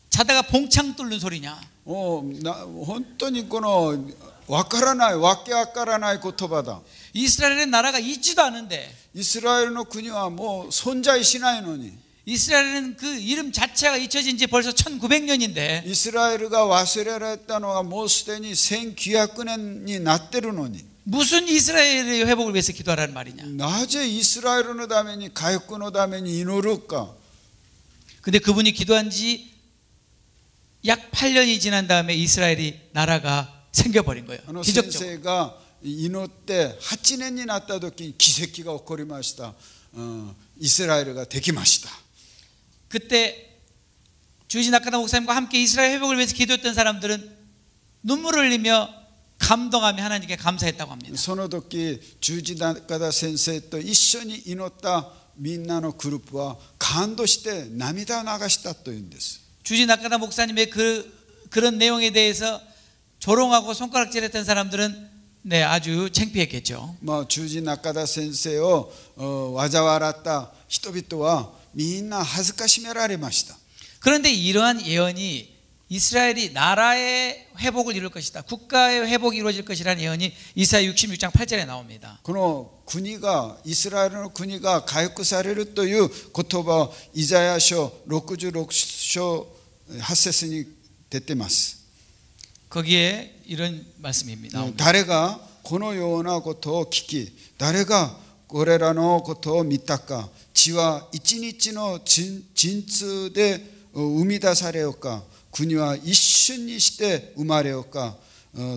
자다가 봉창 뚫는 소리냐? 本当にこのわからない、わけわからない言葉だ。 이스라엘의 나라가 있지도 않은데 イスラエルの国はもう存在しないのに 이스라엘은 그 이름 자체가 잊혀진 지 벌써 1900년인데 イスラエルが忘れられたのはもうすでに1900年になってるのに 무슨 이스라엘의 회복을 위해서 기도하라는 말이냐? なぜイスラエルのために回復のために祈るか。 근데 그분이 기도한 지 약 8년이 지난 다음에 이스라엘이 나라가 생겨버린 거예요. 先 기적적으로. 生が祈って8年になった時に奇跡が起こりました。イスラエルができました。 그때 주지 나카다 목사님과 함께 이스라엘 회복을 위해서 기도했던 사람들은 눈물을 흘리며 감동하며 하나님께 감사했다고 합니다. その時十字中田先生と一緒に祈ったみんなのグループは感動して涙を流したというんです。 주지 나카다 목사님의 그런 내용에 대해서 조롱하고 손가락질했던 사람들은 네, 아주 창피했겠죠. 十字中田先生を嘲笑った人々はみんな恥ずかしめられました。 그런데 이러한 예언이 이스라엘이 나라의 회복을 이룰 것이다, 국가의 회복이 이루어질 것이라는 예언이 이사야 66장 8절에 나옵니다. この国がイスラエルの国が回復されるという言葉をイザヤ書66章8節に出てます。 거기에 이런 말씀이 나옵니다. 誰がこのようなことを聞き、誰がこれらのことを見たか。地は一日の陣痛で生み出されようか。国は一瞬にして生まれようか。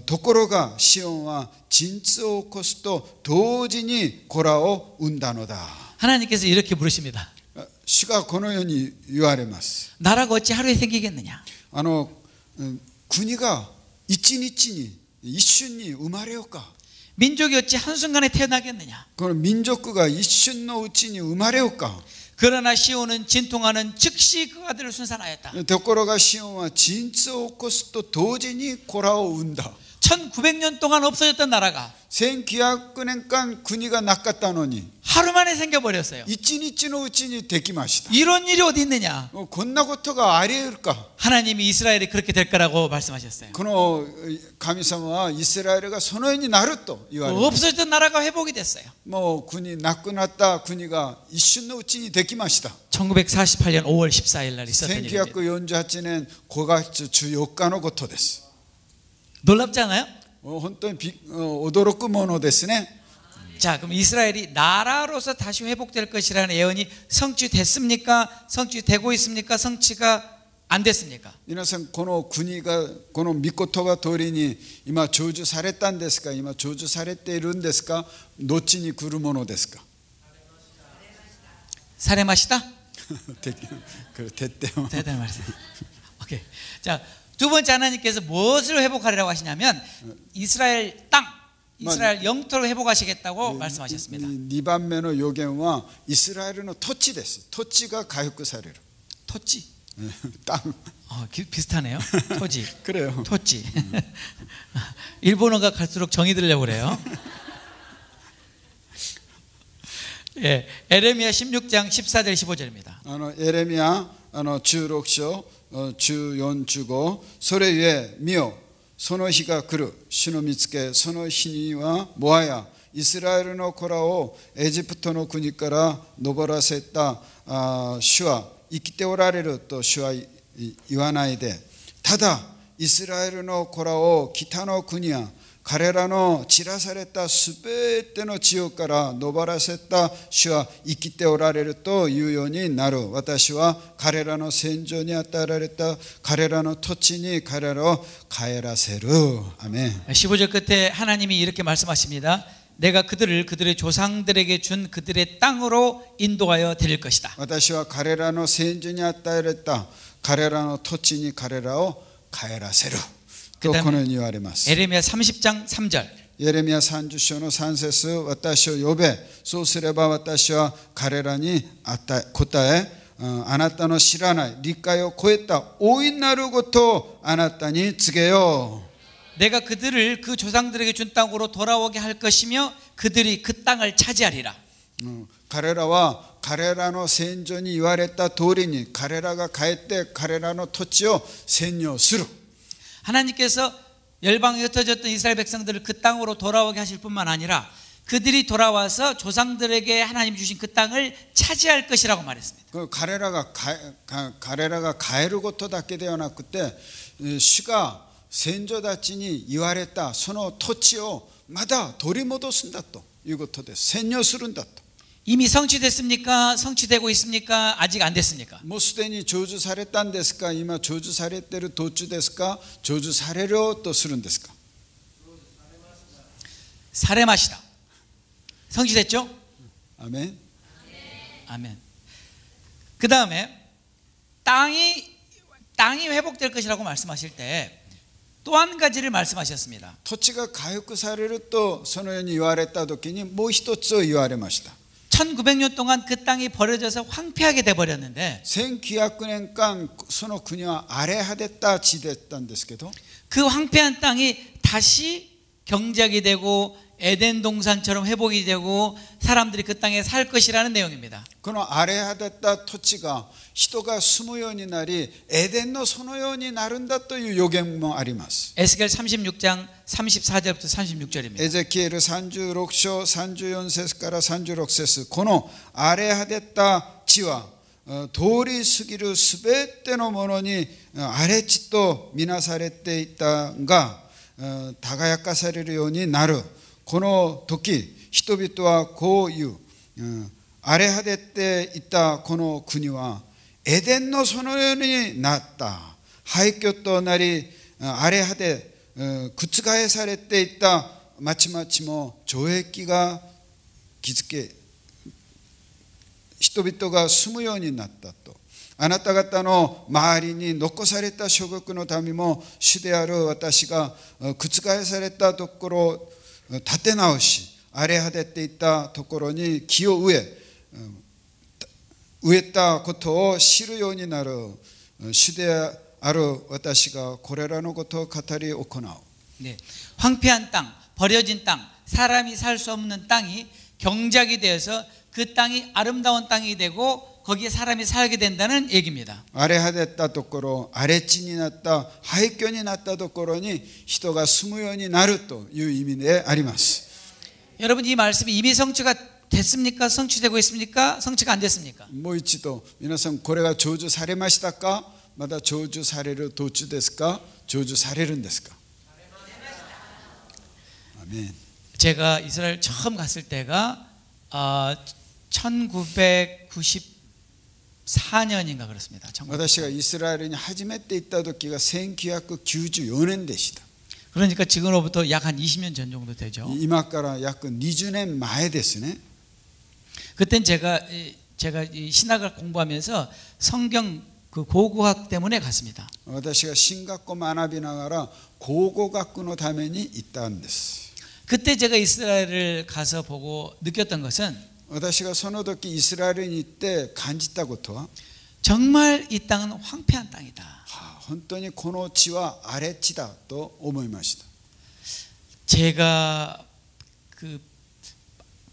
ところがシオンは陣痛を起こすと同時に子らを生んだのだ。 하나님께서 이렇게 부르십니다. 主がこのように言われます。 나라가 어찌 하루에 생기겠느냐? 国が一日に一瞬に生まれようか。 민족이 어찌 한순간에 태어나겠느냐? この民族が一瞬のうちに生まれようか。 그러나 시온은 진통하는 즉시 그 아들을 순산하였다. ところがシオンは陣痛を起こすと同時に子らを生んだ。 1900년 동안 없어졌던 나라가 1900年間国がなかったのに 하루 만에 생겨버렸어요. 一日のうちにできました。 이런 일이 어디 있느냐? こんなことがあり得るか。 하나님이 이스라엘이 그렇게 될 거라고 말씀하셨어요. この神様はイスラエルがそのようになると言われました。 없어졌던 나라가 회복이 됐어요. もう国なくなった国が一瞬のうちにできました。 1948년 5월 14일 날 있었던 일입니다. 1948年5月14日のことです。 놀랍지 않아요? 本当に驚くものですね。 자, 그럼 이스라엘이 나라로서 다시 회복될 것이라는 예언이 성취됐습니까? 성취되고 있습니까? 성취가 안 됐습니까? 皆さんこの国がこの御言葉通りに今成就されたんですか？今成就されているんですか？どっちに来るものですか？ 사레마시다? 그 대대요. 대단한 말이세요. 오케이. 자, 두 번째 하나님께서 무엇을 회복하리라고 하시냐면 이스라엘 땅, 이스라엘 영토를 회복하시겠다고 말씀하셨습니다. 2番目の予言はイスラエルの土地です。土地が回復される。 토지. 땅. 비슷하네요. 토지. 그래요. 토지. 일본어가 갈수록 정이 들려고 그래요. 예, 에레미야 16장 14절 15절입니다. エレミヤ16章14、15それゆえ見よその日が来る主の見つけその日にはもはやイスラエルの子らをエジプトの国から登らせた主は生きておられると主は言わないでただイスラエルの子らを北の国や彼らの散らされたすべての地方から登らせた主は生きておられるというようになる。私は彼らの戦場に与えられた彼らの土地に彼らを帰らせる。アメン。 15절 끝에 하나님이 이렇게 말씀하십니다. 내가 그들을 그들의 조상들에게 준 그들의 땅으로 인도하여 드릴 것이다. 私は彼らの戦場に与えられた彼らの土地に彼らを帰らせるとこのように言われます。 에레미야 30장 3절. エレミヤ30章の3節、私を呼べ、そうすれば私は彼らに答え、あなたの知らない理解を超えた大いなることをあなたに告げよう。 내가 그들을 그 조상들에게 준 땅으로 돌아오게 할 것이며 그들이 그 땅을 차지하리라. 彼らは彼らの戦場に言われた通りに彼らが帰って彼らの土地を占領する。 하나님께서 열방에 흩어졌던 이스라엘 백성들을 그 땅으로 돌아오게 하실 뿐만 아니라 그들이 돌아와서 조상들에게 하나님 주신 그 땅을 차지할 것이라고 말했습니다. 彼らが帰ることだけではなくて、主が先祖たちに言われたその土地をまだ取り戻すんだということです。占領するんだと。 이미 성취됐습니까? 성취되고 있습니까? 아직 안 됐습니까? もうすでに成就されたんですか？今成就されている途中ですか？成就されようとするんですか？ 사레마시다. 성취됐죠? 아멘. 아멘. 그 다음에 땅이 회복될 것이라고 말씀하실 때 또 한 가지를 말씀하셨습니다. 土地が回復されるとそのように言われた時にもう一つを言われました。 1900년 동안 그 땅이 버려져서 황폐하게 돼 버렸는데 1900年間その国は荒れ果てた地だったんですけど、 그 황폐한 땅이 다시 경작이 되고 에덴 동산처럼 회복이 되고 사람들이 그 땅에 살 것이라는 내용입니다. この荒れ果てた土地が人が住むようになりエデンのそのようになるんだという予言もあります。 에스겔 36장 34절부터 36절입니다. エゼキエル36章34節から36節、この荒れ果てた地は通り過ぎるすべてのものに荒れ地とみなされていたが輝かされるようになる。この時人々はこう言う、荒れ果てていたこの国はエデンのそのようになった。廃墟となり荒れ果て覆されていた町々も城壁が築け人々が住むようになったと。あなた方の周りに残された諸国の民も主である私が覆されたところを立て直し荒れ果てていたところに木を植えたことを知るようになる。主である私がこれらのことを語り行う。 네. 황폐한 땅, 버려진 땅, 사람이 살 수 없는 땅이 경작이 되어서 그 땅이 아름다운 땅이 되고 거기에 사람이 살게 된다는 얘기입니다. 荒れ果てたところ、荒れ地になった廃墟になったところに人が住むようになるという意味であります。 여러분 이 말씀이 이미 성취가 됐습니까? 성취되고 있습니까? 성취가 안 됐습니까? もう一度皆さんこれが成就されましたか？まだ成就される途中ですか？成就されるんですか？ 아멘. 제가 이스라엘 처음 갔을 때가 1994년인가 그렇습니다. 私がイスラエルに初めて行った時が1994年でした。 그러니까 지금으로부터 약 한 20년 전 정도 되죠. 今から約20年前ですね。 그땐 제가 이 신학을 공부하면서 성경 그 고고학 때문에 갔습니다. 私が神学を学びながら考古学のために行ったんです。 그때 제가 이스라엘을 가서 보고 느꼈던 것은 私がその時イスラエルに行って感じたことは 정말 이 땅은 황폐한 땅이다. 本当にこの地は荒れ地だと思いました。 제가 그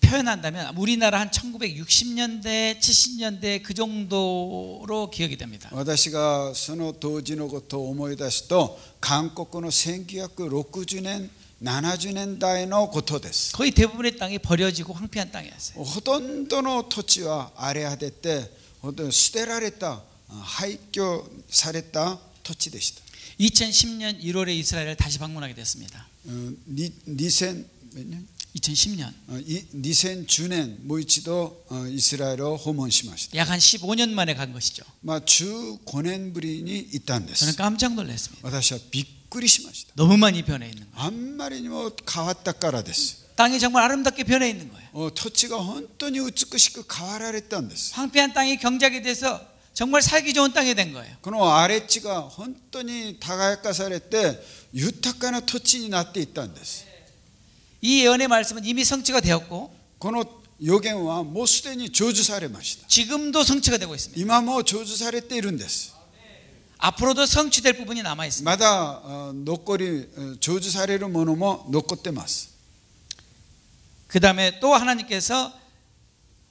표현한다면 우리나라 한 1960년대, 70년대 그 정도로 기억이 됩니다. 私がその当時のことを思い出すと韓国の1960年70年代のことです。 거의 대부분의 땅이 버려지고 황폐한 땅이었어요. ほとんどの土地は荒れ果てて、本当に捨てられた廃墟された土地でした。 2010년 1월에 이스라엘을 다시 방문하게 됐습니다. 2000몇 년? 2010년. 2010年もう一度イスラエルを訪問しました。 약 한 15년 만에 간 것이죠. 15年ぶりに行ったんで 저는 す。 깜짝 놀랐습니다. 私はびっくりしました。 너무 많이 변해 있는 거예요. あんまりにも変わったからです。 땅이 정말 아름답게 변해 있는 거예요. 土地が本当に美しく変わられたんです。 황폐한 땅이 경작이 돼서 정말 살기 좋은 땅이 된 거예요. この荒れ地が本当に輝かされて豊かな土地になっていったんです。 이 예언의 말씀은 이미 성취가 되었고 この予言はもうすでに成就されました。 지금도 성취가 되고 있습니다. 今も成就されているんです。 앞으로도 성취될 부분이 남아 있습니다. まだ残り成就されるものも残ってます。 그 다음에 또 하나님께서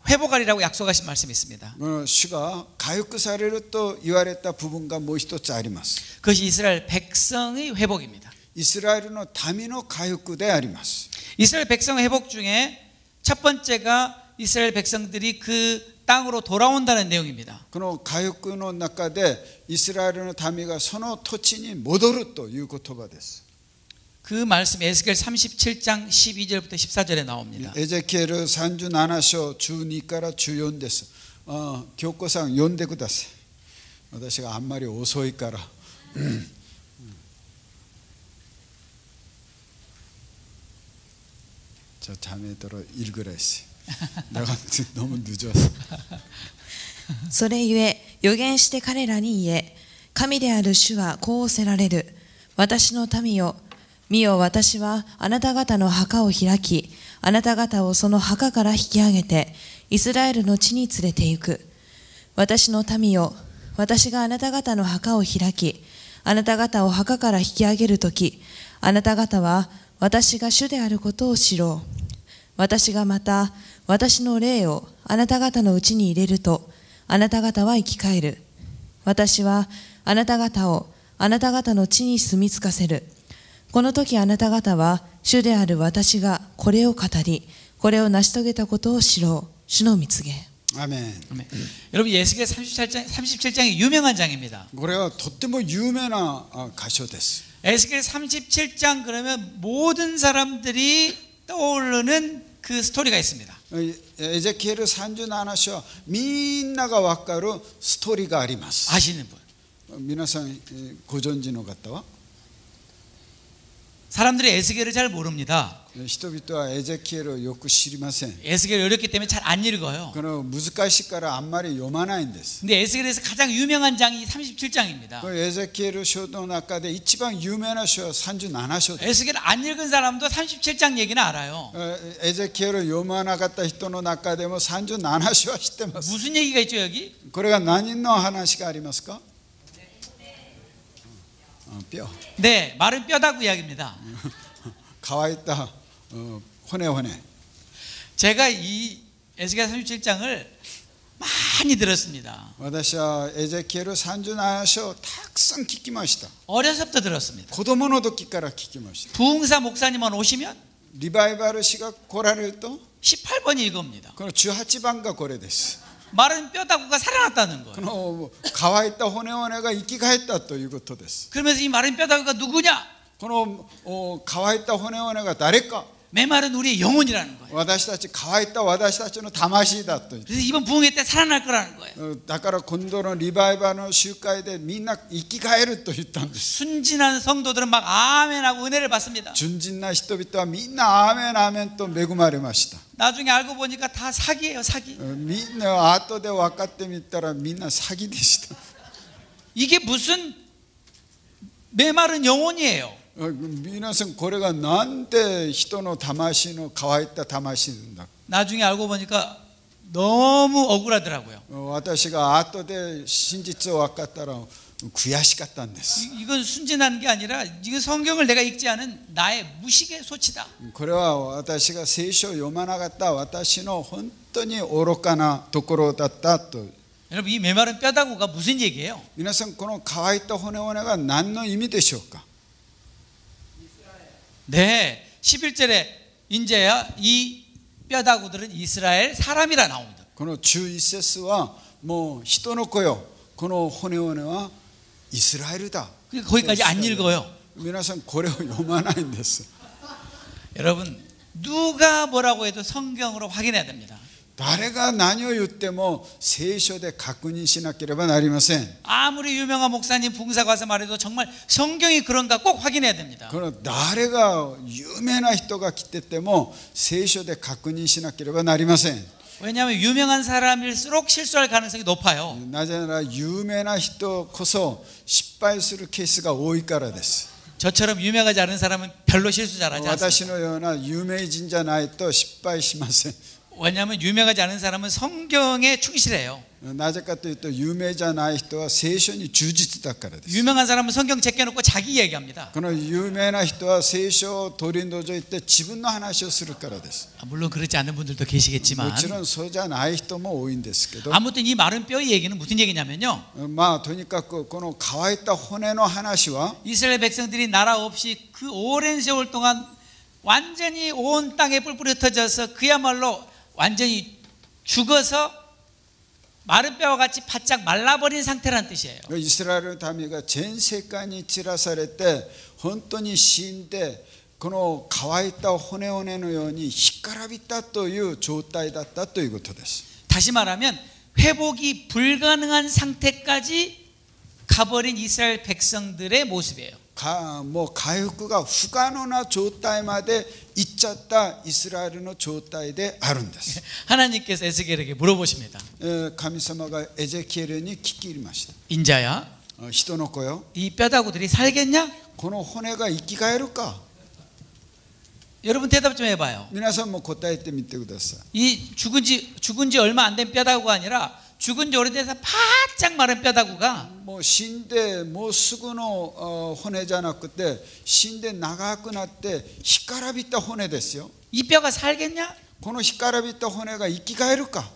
회복하리라고 약속하신 말씀이 있습니다. 主が回復されると言われた部分がもう一つあります。 그것이 이스라엘 백성의 회복입니다. イスラエルの民の回復であります。 이스라엘 백성 회복 중에 첫 번째가 이스라엘 백성들이 그 땅으로 돌아온다는 내용입니다. この回復の中でイスラエルの民がその土地に戻るという言葉です。 그 말씀이 에스겔 37장 12절부터 14절에 나옵니다. エゼキエル37章12から14です。京子さん読んでください。私があんまり遅いから。 저 자매 들어 읽으라했어요. 내가 너무 늦어서. それゆえ預言して彼らに言え、神である主はこうおせられる。私の民よ、見よ、私はあなた方の墓を開き、あなた方をその墓から引き上げてイスラエルの地に連れて行く。私の民よ、私があなた方の墓を開き、あなた方を墓から引き上げるとき、あなた方は私が主であることを知ろう。私がまた私の霊をあなた方のうちに入れると、あなた方は生き返る。私はあなた方をあなた方の地に住み着かせる。この時あなた方は主である私がこれを語り、これを成し遂げたことを知ろう。主の蜜げ。 아멘. 여러분 예수겔 37장이 유명한 장입니다. これはとっても有名な箇所です。 에스겔 37장 그러면 모든 사람들이 떠오르는 그 스토리가 있습니다. エゼキエル37章はみんなが分かるストーリーがあります。 아시는 분? 皆さんご存知の方は 사람들이 에스겔을 잘 모릅니다. 人々はエゼキエルをよく知りません。 에스겔이 어렵기 때문에 잘 안 읽어요. この難しいからあんまり読まないんです。 근데 에스겔에서 가장 유명한 장이 37장입니다. エゼキエル書の中で一番有名な書は37章です。 에스겔 안 읽은 사람도 37장 얘기는 알아요. エゼキエルを読まなかった人の中でも37章は知ってます。 무슨 얘기가 있죠 여기? これが何の話がありますか？뼈. 네, 마른 뼈다구 이야기입니다. 乾いた骨骨. 제가 이 에스겔 37장을 많이 들었습니다. 私はエゼキエル37章たくさん聞きました。 어려서부터 들었습니다. 子供の時から聞きました。 부흥사 목사님만 오시면 リバイバル氏が来られると 18번이 이겁니다. この18番がこれです。 마른 뼈다구가 살아났다는 こ 거예요. の乾いた骨骨が生き返ったということです。 그러면서 이 마른 뼈다구가 누구냐? この乾いた骨骨が誰か。 메마른 우리의 영혼이라는 거예요. 私たち乾いた私たちの魂だと。 그래서 이번 부흥회 때 살아날 거라는 거예요. だから今度のリバイバルの集会でみんな生き返ると言ったんです。 순진한 성도들은 막 아멘하고 은혜를 받습니다. 純真な人々はみんなアーメンアーメンと恵まれました。 나중에 알고 보니까 다 사기예요, 사기. みんな後で分かってみたらみんな詐欺でした。 이게 무슨 메마른 영혼이에요. 皆さんこれがなんで人の魂の乾いた魂なんだ。 나중에 알고 보니까 너무 억울하더라고요. 私が後で真実を分かったら悔しかったんです。 이건 순진한 게 아니라 이건 성경을 내가 읽지 않은 나의 무식의 소치다. これは私が聖書を読まなかった私の本当に愚かなところだったと。 여러분 이 메마른 뼈다구가 무슨 얘기예요? 皆さんこの乾いた骨骨が何の意味でしょうか。 네, 11절에 이제야 이 뼈다구들은 이스라엘 사람이라 나옵니다. この11節はもう人の子よ。この骨骨はイスラエルだ 그러니까 거기까지 안 읽어요. 皆さんこれを読まないんです 여러분 누가 뭐라고 해도 성경으로 확인해야 됩니다. 誰が何を言っても聖書で確認しなければなりません 아무리 유명한 목사님 봉사가 와서 말해도 정말 성경이 그런가 꼭 확인해야 됩니다. この誰が有名な人が来てても聖書で確認しなければなりません 왜냐하면 유명한 사람일수록 실수할 가능성이 높아요. なぜなら有名な人こそ失敗するケースが多いからです 저처럼 유명하지 않은 사람은 별로 실수 잘하지 私 않습니다. のような有名人じゃないと失敗しません 왜냐하면 유명하지 않은 사람은 성경에 충실해요. なぜかというと有名じゃない人は聖書に忠実だからです 유명한 사람은 성경 제껴놓고 자기 얘기합니다. この有名な人は聖書を取り除いて自分の話をするからです 물론 그렇지 않은 분들도 も 계시겠지만 ちろんそうじゃない人も多いんですけど 아무튼 이 마른 뼈의 얘기는 무슨 얘기냐면요. まあとにかくこの乾いた骨の話は 이스라엘 백성들이 나라 없이 그 오랜 세월 동안 완전히 온 땅에 뿔뿔이 흩어져서 그야말로 완전히 죽어서 마른 뼈와 같이 바짝 말라버린 상태라는 뜻이에요. イスラエルの民が全世界に散らされて本当に死んでこの乾いた骨のように干からびたという状態だったということです 다시 말하면 회복이 불가능한 상태까지 가버린 이스라엘 백성들의 모습이에요. もう回復が不可能な状態まで行っちゃったイスラエルの状態であるんです 하나님께서 에스겔에게 물어보십니다. 神様がエゼキエルに聞き入りました 인자야, 人の子よ 이 뼈다구들이 살겠냐? この骨が生き返るか 여러분 대답 좀 해봐요. 皆さんも答えてみてください 이 죽은 지 얼마 안 된 뼈다구가 아니라 죽은 지 오래돼서 바짝 마른 뼈다구가 もう死んでもうすぐの骨じゃなくて死んで長くなって干からびた骨ですよ 이 뼈가 살겠냐? この干からびた骨が生き返るか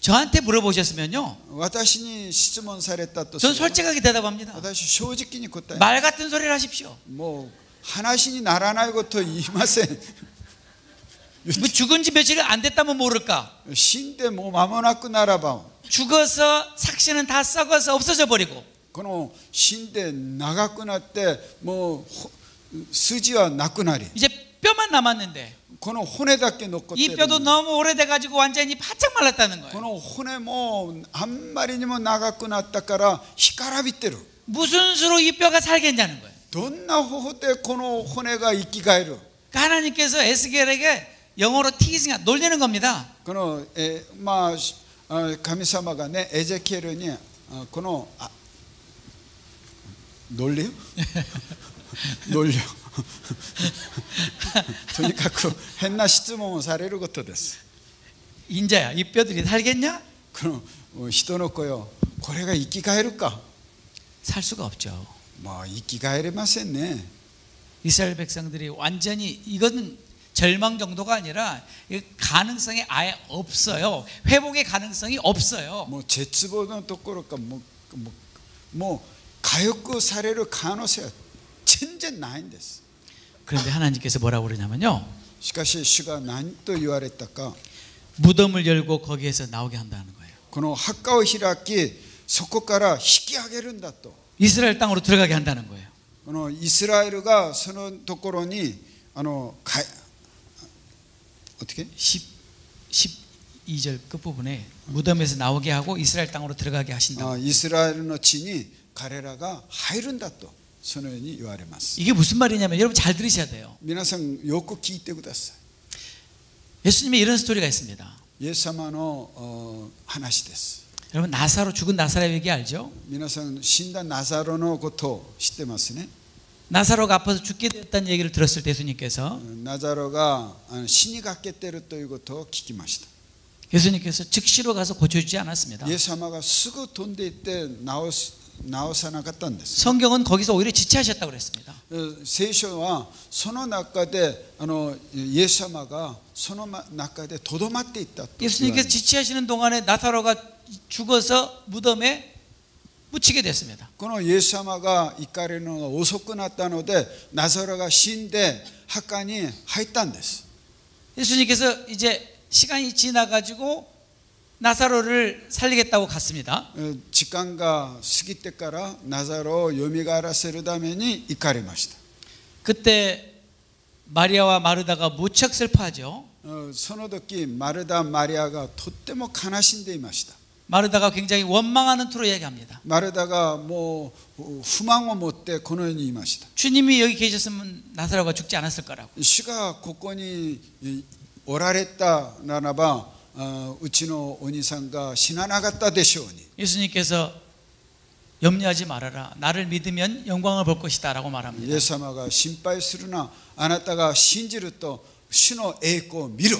저한테 물어보셨으면요. 私に質問されたとす 전 れば 솔직하게 대답합니다. 私正直に答え 말 같은 소리를 하십시오. もう話にならないことを言いません 뭐 죽은 지 며칠 안 됐다면 모를까? 死んでもう間もなくならば 죽어서 삭신은 다 썩어서 없어져 버리고 この死んで長くなってもう筋はなくなり 이제 뼈만 남았는데 この骨だけ残って 이 る 뼈도 너무 오래돼 가지고 완전히 바짝 말랐다는 こ 거예요. の骨もあんまりにも長くなったから干からびてる 무슨 수로 이 뼈가 살겠냐는 거예요. どんな方法でこの骨が生き返る 그러니까 하나님께서 에스겔에게 영어로 티징 놀리는 겁니다. このまあ神様がねエゼキエルにこの논리요 논리とにかく変な質問をされることです 인자야, 이 뼈들이 살겠냐? この人の子よこれが生き返るか 살 수가 없죠. もう生き返れませんね 이스라엘 백성들이 완전히 이건 절망 정도가 아니라 가능성이 아예 없어요. 회복의 가능성이 없어요. もう絶望のところかもう回復される可能性は全然ないんです 그런데 하나님께서 뭐라고 그러냐면요. しかし主が何と言われたか 무덤을 열고 거기에서 나오게 한다는 거예요. この墓を開きそこから引き上げるんだと 이스라엘 땅으로 들어가게 한다는 거예요. このイスラエルがそのところに어떻게? 12절 끝부분에 무덤에서 나오게 하고 이스라엘 땅으로 들어가게 하신다. イスラエルの地に彼らが入るんだとそのように言われます 이게 무슨 말이냐면 여러분 잘 들으셔야 돼요. 皆さんよく聞いてくださ 예수님의 이런 스토리가 있습니다. いイエス様の話です 여러분 나사로 죽은 나사로 얘기 알죠? 皆さん死んだナザロのことを知ってますね 나사로가 아파서 죽게 됐다는 얘기를 들었을 때 예수님께서 ナザロが死にかけているということを聞きました 예수님께서 즉시로 가서 고쳐주지 않았습니다. イエス様がすぐ飛んでいって治さなかったんです 성경은 거기서 오히려 지체하셨다고 그랬습니다. 聖書はその中でイエス様がその中でとどまっていったと言われます 예수님께서 지체하시는 동안에 나사로가 죽어서 무덤에 묻히게 됐습니다. このイエス様が行かれるのが遅くなったのでナザロが死んで墓に入ったんです 예수님께서 이제 시간이 지나가지고 나사로를 살리겠다고 갔습니다. 時間が過ぎてからナザロをよみがえらせるために行かれました。 그때 마리아와 마르다가 무척 슬퍼하죠. その時マルダ・マリアがとっても悲しんでいました。 마르다가 굉장히 원망하는 투로 얘기합니다. マルダがもう不満を持ってこのように言いました。 주님이 여기 계셨으면 나사로가 죽지 않았을 거라고. 主がここにおられたならばうちのお兄さんが死ななかったでしょうに。 예수님께서 염려하지 말아라. 나를 믿으면 영광을 볼 것이다 라고 イ 말합니다. エス様が心配するな。あなたが信じると主の栄光を見る。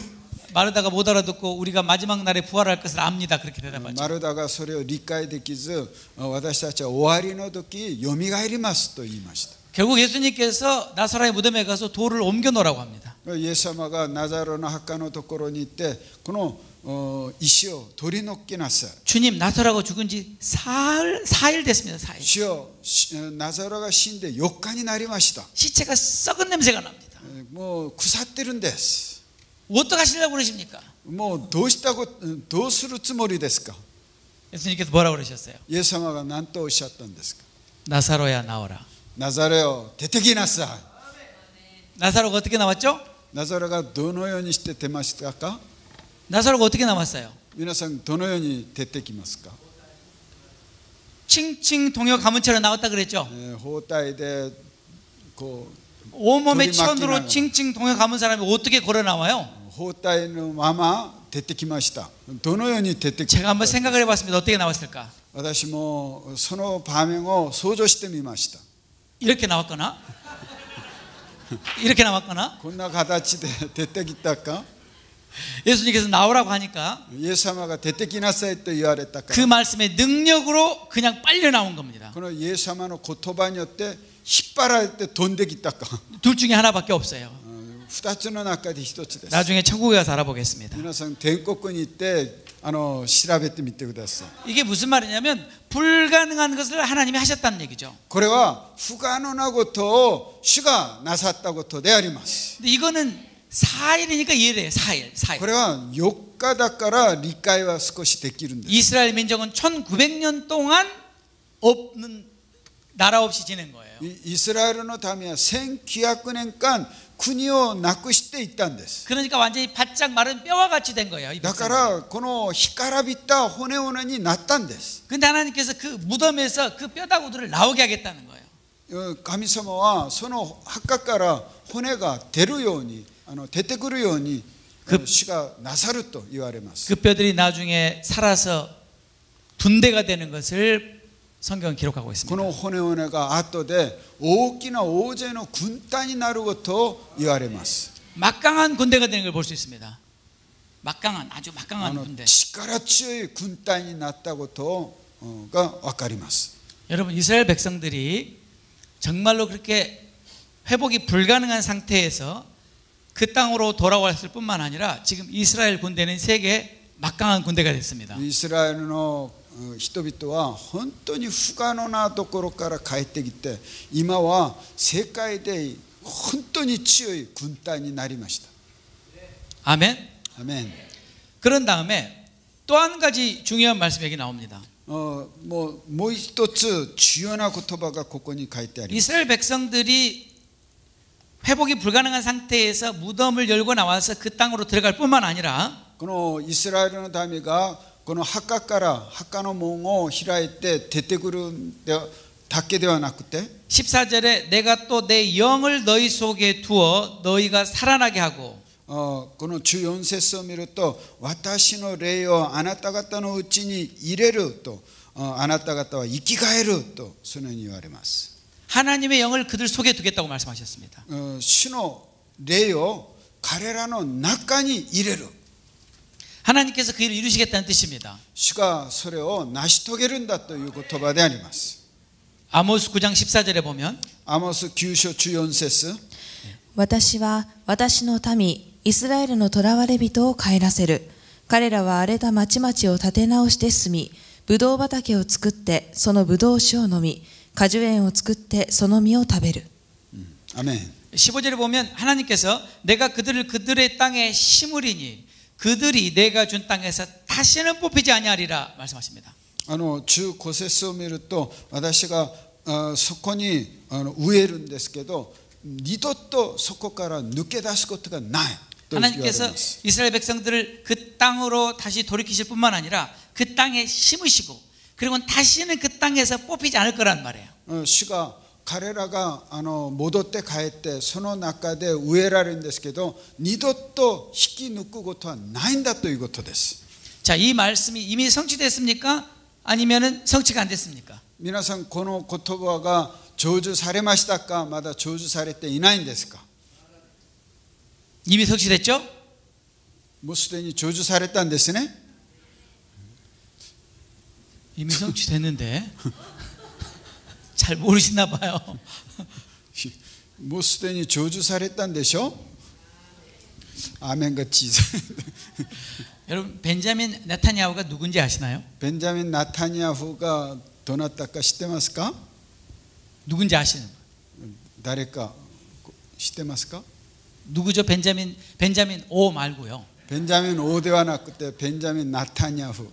마르다가 못 알아듣고 우리가 마지막 날에 부활할 것을 압니다. 그렇게 マ 대답하죠. ルダがそれを理解できず私たちは終わりの時よみがえりますと言いました。 결국 예수님께서 나사로의 무덤에 가서 돌을 옮겨 놓으라고 합니다. イエス様がナザロの墓のところに行ってこの石を取り除きなさい。 주님 나사로가 죽은 지 사일 됐습니다. 4일. 主よナザロが死んで4日になりました。 시체가 썩은 냄새가 납니다. もう腐ってるんです。 어떡하시려고 그러십니까? もうどうするつもりですか。 예수님께서 뭐라고 그러셨어요? イエス様が何とおっしゃったんですか。 나사로야 나오라. ナザレよ出てきなさい。 나사로가 어떻게 나왔죠? ナザレがどのようにして出ましたか。 나사로가 어떻게 나왔어요? 皆さんどのように出てきますか。 칭칭 동요 가문처럼 나왔다 그랬죠? 包帯でこう 온몸에 돌이 천으로 막히나. 칭칭 동요 가문 사람이 어떻게 걸어 나와요? 包帯のまま出てきました。どのように出てき 제가 한번 생각을 해봤습니다. 어떻게 나왔을까? 私もその場面を想像してみました。 이렇게 나왔거나 이렇게 나왔거나 こんな形で出てきたか。 예수님께서 나오라고 하니까 イエス様が出てきなさいと言われたか 그 ら 말씀의 능력으로 그냥 빨려 나온 겁니다. このイエス様の言葉によって引っ張られて飛んできたか。 둘 중에 하나밖에 없어요. 二つの中で一つです。 나중에 천국에 가서 알아보겠습니다. 皆さん天国に行って調べてみてください。 이게 무슨 말이냐면 불가능한 것을 하나님이 하셨다는 얘기죠. これは不可能なことを主がなさったことであります。 근데 이거는 4일이니까 이해돼요. 4일. これは4日だから理解は少しできるんです。 이스라엘 민족은 1900년 동안 없는 나라 없이 지낸 거예요. イスラエルの民は1900年間国をなくしていったんです。 그러니까 완전히 바짝 마른 뼈와 같이 된 거예요. 이 だか 백성들은. らこの干からびた骨々になったんです。 근데 하나님께서 그 무덤에서 그 뼈다구들을 나오게 하겠다는 거예요. 神様はその墓から骨が出るように出てくるように主がなさると言われます。 그 뼈들이 나중에 살아서 군대가 되는 것을 성경은 기록하고 こ 있습니다. の骨々が後で大きな大勢の軍隊になることを言われます。 막강한 군대가 되는 걸 볼 수 있습니다. 막강한 아주 막강한 군대. 力強い軍隊になったことが分かります。 여러분 이스라엘 백성들이 정말로 그렇게 회복이 불가능한 상태에서 그 땅으로 돌아왔을 뿐만 아니라 지금 이스라엘 군대는 세계 막강한 군대가 됐습니다. イスラエルの人々は本当に不可能なところから帰ってきて今は世界で本当に強い軍隊になりました。 아멘. アメン。 그런 다음에 또 한 가지 중요한 말씀이 여기 나옵니다. もう一つ重要な言葉がここに書いてあります。 이스라엘 백성들이 회복이 불가능한 상태에서 무덤을 열고 나와서 그 땅으로 들어갈 뿐만 아니라 このイスラエルの民がこの墓から墓の門を開いて出てくるだけではなくて 14절에 내가 또 내 영을 너희 속에 두어 너희가 살아나게 하고 この14節を見ると私の霊をあなた方のうちに入れるとあなた方は生き返るとそのように言われます。 하나님의 영을 그들 속에 두겠다고 말씀하셨습니다. 主の霊を彼らの中に入れる。 하나님께서 그 일을 이루시겠다는 뜻입니다. 主がそれを成し遂げるんだという言葉であります。 아모스 9장 14절에 보면 アモス9章14節私は私の民イスラエルの囚われ人を帰らせる。彼らは荒れた町々を立て直して住み、ブドウ畑を作ってそのブドウ酒を飲み、果樹園を作ってその実を食べる。 アメン。 15절에 보면 하나님께서 내가 그들을 그들의 땅에 심으리니 그들이 내가 준 땅에서 다시는 뽑히지 아니하리라 말씀하십니다. 15節を見ると私がそこに植えるんですけど二度とそこから抜け出すことがないと言われま 하나님께서 す 이스라엘 백성들을 그 땅으로 다시 돌이키실 뿐만 아니라 그 땅에 심으시고 그리고 다시는 그 땅에서 뽑히지 않을 거란 말이에요. 主が彼らが戻って帰ってその中で植えられるんですけど二度と引き抜くことはないんだということです 자, 이 말씀이 이미 성취됐습니까? 아니면은 성취가 안 됐습니까? 皆さんこの言葉が成就されましたかまだ成就されていないんですか 이미 성취됐죠? もうすでに成就されたんですね 이미 성취됐는데 잘 모르시나 봐요. もうすでに成就されたんでしょアーメンが小さい 여러분 벤자민 네타냐후가 누군지 아시나요? ベンジャミン・ナタニヤフがどなたか知ってますか 누군지 아시는 분? 誰か知ってますか 누구죠? 벤자민 오 말고요. ベンジャミン王ではなくてベンジャミン・ナタニヤフ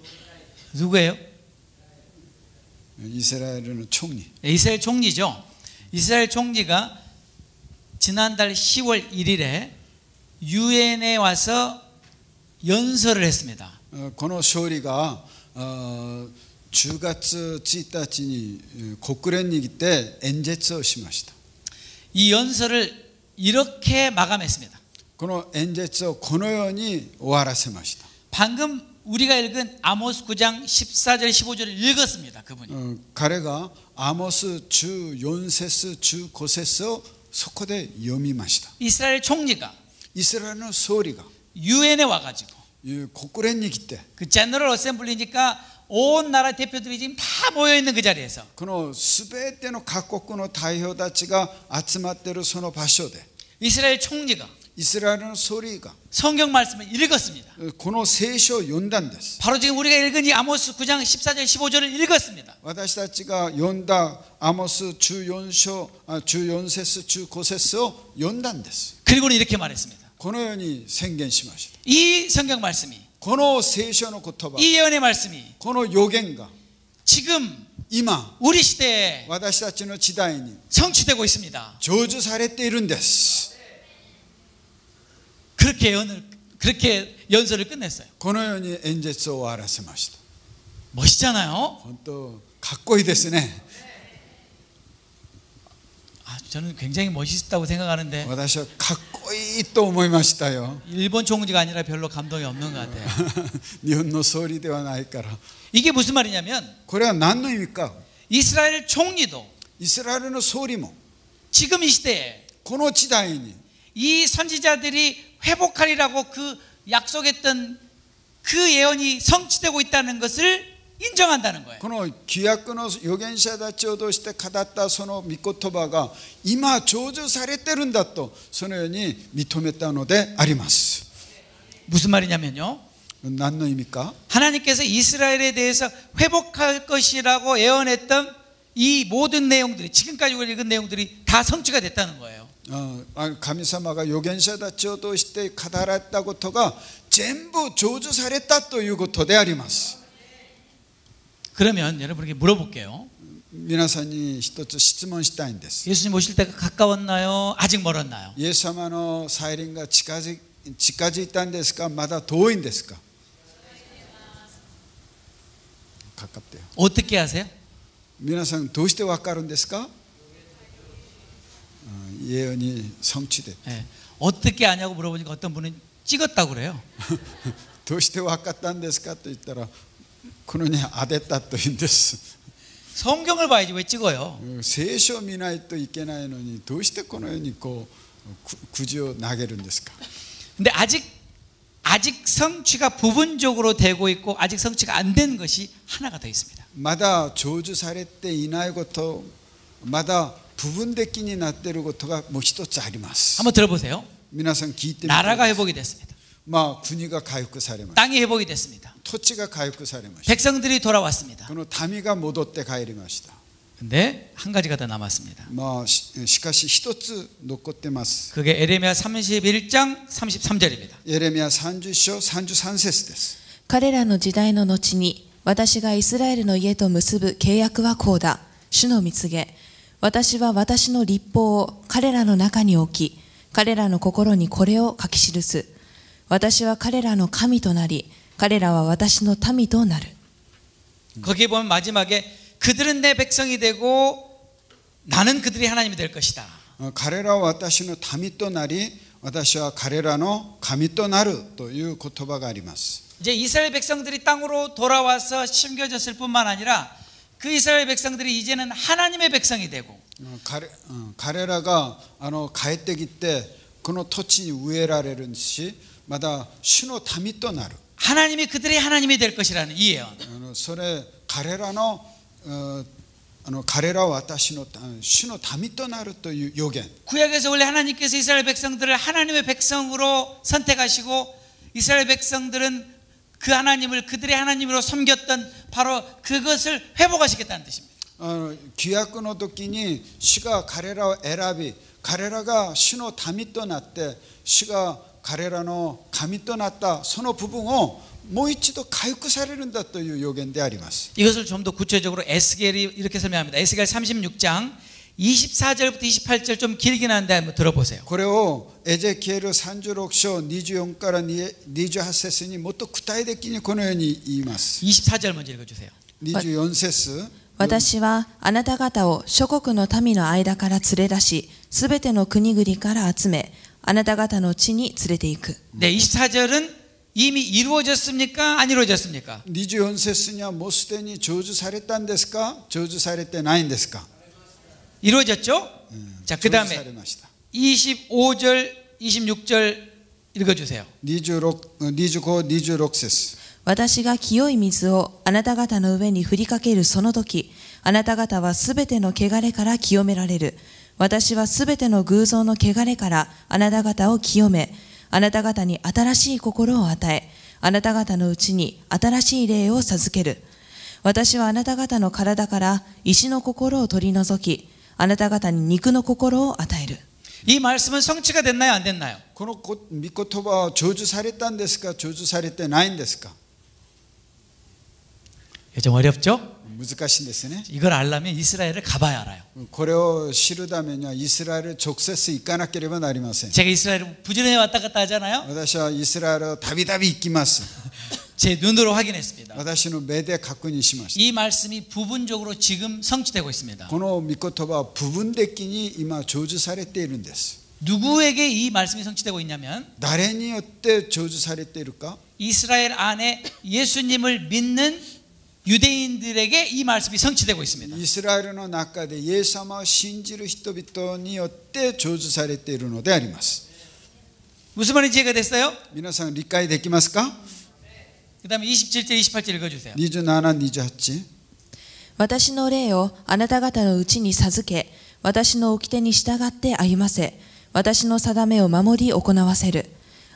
누구예요? イスラエルの총리 이스라엘 총리죠. 이스라엘 총리가 지난달 10월 1일에 유엔에 와서 연설을 했습니다. この勝利が10月1日に国連に来て演説をしました 이 연설을 이렇게 마감했습니다. この演説をこのように終わらせました 방금 우리가 읽은 아모스 9장 14절 15절을 읽었습니다. 그분이. 彼がアモス14節15節をそこで読みました 이스라엘 총리가 イスラエルの総理が 유엔에 와가지고 国連に来て 그 제너럴 어셈블리니까 온 나라 대표들이 지금 다 모여 있는 그 자리에서 このすべての各国の代表たちが集まっているその場所で 이스라엘 총리가 イスラエルの総理が 성경 말씀을 읽었습니다. この聖書を読んだんです 바로 지금 우리가 읽은 이 아모스 9장 14절 15절을 읽었습니다. 私たちが読んだアモス14節15節を読んだんです 그리고는 이렇게 말했습니다. このように宣言しました 이 성경 말씀이 この聖書の言葉 이 예언의 말씀이 この予言が 지금 今 우리 시대에 私たちの時代に 성취되고 있습니다. 成就されているんです 그렇게 연설을 끝냈어요. このように演説を終わらせました 멋있잖아요. 本当かっこいいですね 저는 굉장히 멋있다고 생각하는데 私はかっこいいと思いましたよ 일본 총리가 아니라 별로 감동이 없는 것 같아요. 日本の総理ではないから 이게 무슨 말이냐면 これは何の意味か 이스라엘 총리도 イスラエルの総理も 지금 이 시대에 この時代に 이 선지자들이 회복하리라고 그 약속했던 그 예언이 성취되고 있다는 것을 인정한다는 거예요. この旧約の預言者たちを通して語ったその御言葉が今成就されてるんだとそのように認めたのであります 무슨 말이냐면요. 何の意味か 하나님께서 이스라엘에 대해서 회복할 것이라고 예언했던 이 모든 내용들이 지금까지 우리가 읽은 내용들이 다 성취가 됐다는 거예요. 神様が預言者たちを通して語られたことが全部成就されたということであります 그러면 여러분에게 물어볼게요. 皆さんに一つ質問したいんです 예수님 오실 때가 가까웠나요? 아직 멀었나요? イエス様の再臨が近づいたんですかまだ遠いんですかかかってよ 어떻게 아세요? 皆さんどうしてわかるんですか예언이 성취됐다. 네. 어떻게 아냐고 물어보니까 어떤 분은 찍었다고 그래요. どうしてわかったんですかと言ったらこのように当てたというんです 성경을 봐야지 왜 찍어요? 聖書を見ないといけないのにどうしてこのようにこうくじを投げるんですか 근데 아직 성취가 부분적으로 되고 있고 아직 성취가 안 된 것이 하나가 더 있습니다. まだ成就されていないことまだ部分的になっていることがもう一つあります 한번 들어보세요. 皆さん聞いてみて 나라가 회복이 됐습니다. 国が回復されました 땅이 회복이 됐습니다. 土地が回復されました 백성들이 돌아왔습니다. この民が戻って帰りました 근데 한 가지가 더 남았습니다. まあしかし一つ残ってます。 그게 에레미야 31장 33절입니다. エレミヤ30章33節です。彼らの時代の後に、私がイスラエルの家と結ぶ契約はこうだ。主の蜜げ。私は私の律法を彼らの中に置き、彼らの心にこれを書き記す。私は彼らの神となり、彼らは私の民となる。 거기에 보면 마지막에 그들은 내 백성이 되고 나는 그들이 하나님이 될 것이다. 彼らは私の民となり、私は彼らの神となるという言葉があります。 이제 이스라엘 백성들이 땅으로 돌아와서 심겨졌을 뿐만 아니라 그 이스라엘 백성들이 이제는 하나님의 백성이 되고 彼らが帰ってきてこの土地に植えられるし、また主の民となる。 하나님이 그들의 하나님이 될 것이라는 이 예언. それ彼らは私の主の民となるという予言。 구약에서 원래 하나님께서 이스라엘 백성들을 하나님의 백성으로 선택하시고 이스라엘 백성들은 그 하나님을 그들의 하나님으로 섬겼던 바로 그것을 회복하시겠다는 뜻입니다. 旧約の時に主が彼らを選び、彼らが主の民となって主が彼らの神となったその部分をもう一度回復されるんだという予言であります。 이것을 좀 더 구체적으로 에스겔이 이렇게 설명합니다. 에스겔 36장 24절부터 28절 좀 길긴 한데 한번 들어보세요. これをエゼキエル36章24から28節にもっと具体的にこのように言います。 24절 먼저 읽어주세요. 24節。私はあなた方を諸国の民の間から連れ出し、すべての国々から集め、あなた方の地に連れて行く。 네, 24절은 이미 이루어졌습니까? 안 이루어졌습니까? 24節にはもうすでに成就されたんですか、成就されてないんですか。 이루어졌죠? 자, 그 成就 다음에 されました。 25절, 26절 읽어주세요. 25、26節。私が清い水をあなた方の上に振りかけるその時、あなた方はすべての汚れから清められる。私はすべての偶像の汚れからあなた方を清め、あなた方に新しい心を与え、あなた方のうちに新しい霊を授ける。私はあなた方の体から石の心を取り除き、あなた方に肉の心を与える。 이 말씀은 성취가 됐나요? 안 됐나요? この御言葉は成就されたんですか、成就されてないんですか。 좀 어렵죠? 難しいんですね。 이걸 알려면 이스라엘을 가봐야 알아요. これを知るためにはイスラエル直接行かなければなりません。 제가 이스라엘을 부지런히 왔다 갔다 하잖아요. 私はイスラエルをたびたび行きます。 제 눈으로 확인했습니다. 私の目で確認しました。 이 말씀이 부분적으로 지금 성취되고 있습니다. この御言葉は部分的に今成就されているんです。 누구에게 이 말씀이 성취되고 있냐면 誰によって成就されているか。 이스라엘 안에 예수님을 믿는 유대인들에게 이 말씀이 성취되고 있습니다. イスラエルの中でイエス様を信じる人々によって成就されているのであります。 무슨 말인지 이해가 됐어요? 皆さん理解できますか。 그 다음에 27절 28절 읽어주세요. 27、28。私の霊をあなた方のうちに授け、私の掟に従って歩ませ、私の定めを守り行わせる。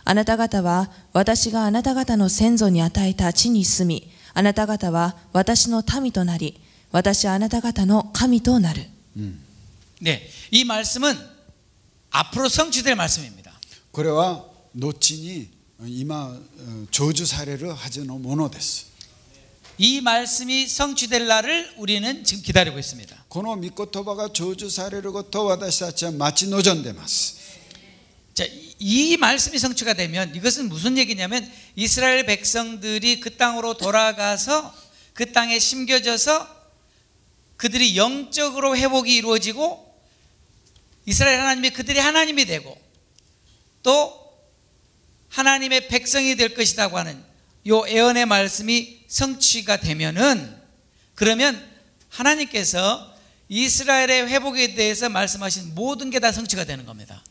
あなた方は私があなた方の先祖に与えた地に住み、あなた方は私の民となり、私はあなた方の神となる。 네, 이 말씀은 앞으로 성취될 말씀입니다. これは後に今成就されるはずのものです。 이 말씀이 성취될 날을 우리는 지금 기다리고 있습니다. この御言葉が成就されることを私たちは待ち望んでいます。 자, 이 말씀이 성취가 되면 이것은 무슨 얘기냐면 이스라엘 백성들이 그 땅으로 돌아가서 그 땅에 심겨져서 그들이 영적으로 회복이 이루어지고 이스라엘 하나님이 그들이 하나님이 되고 또 하나님의 백성이 될 것이라고 하는 요 예언의 말씀이 성취가 되면은 그러면 하나님께서 이스라엘의 회복에 대해서 말씀하신 모든 게 다 성취가 되는 겁니다.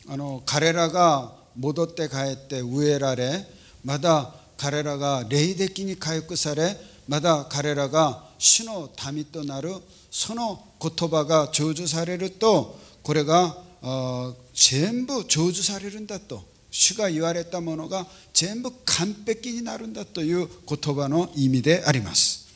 彼らが戻って帰って植えられ、また彼らが霊的に回復され、また彼らが主の民となるその言葉が成就されると、これが全部成就されるんだと、主が言われたものが全部完璧になるんだという言葉の意味であります。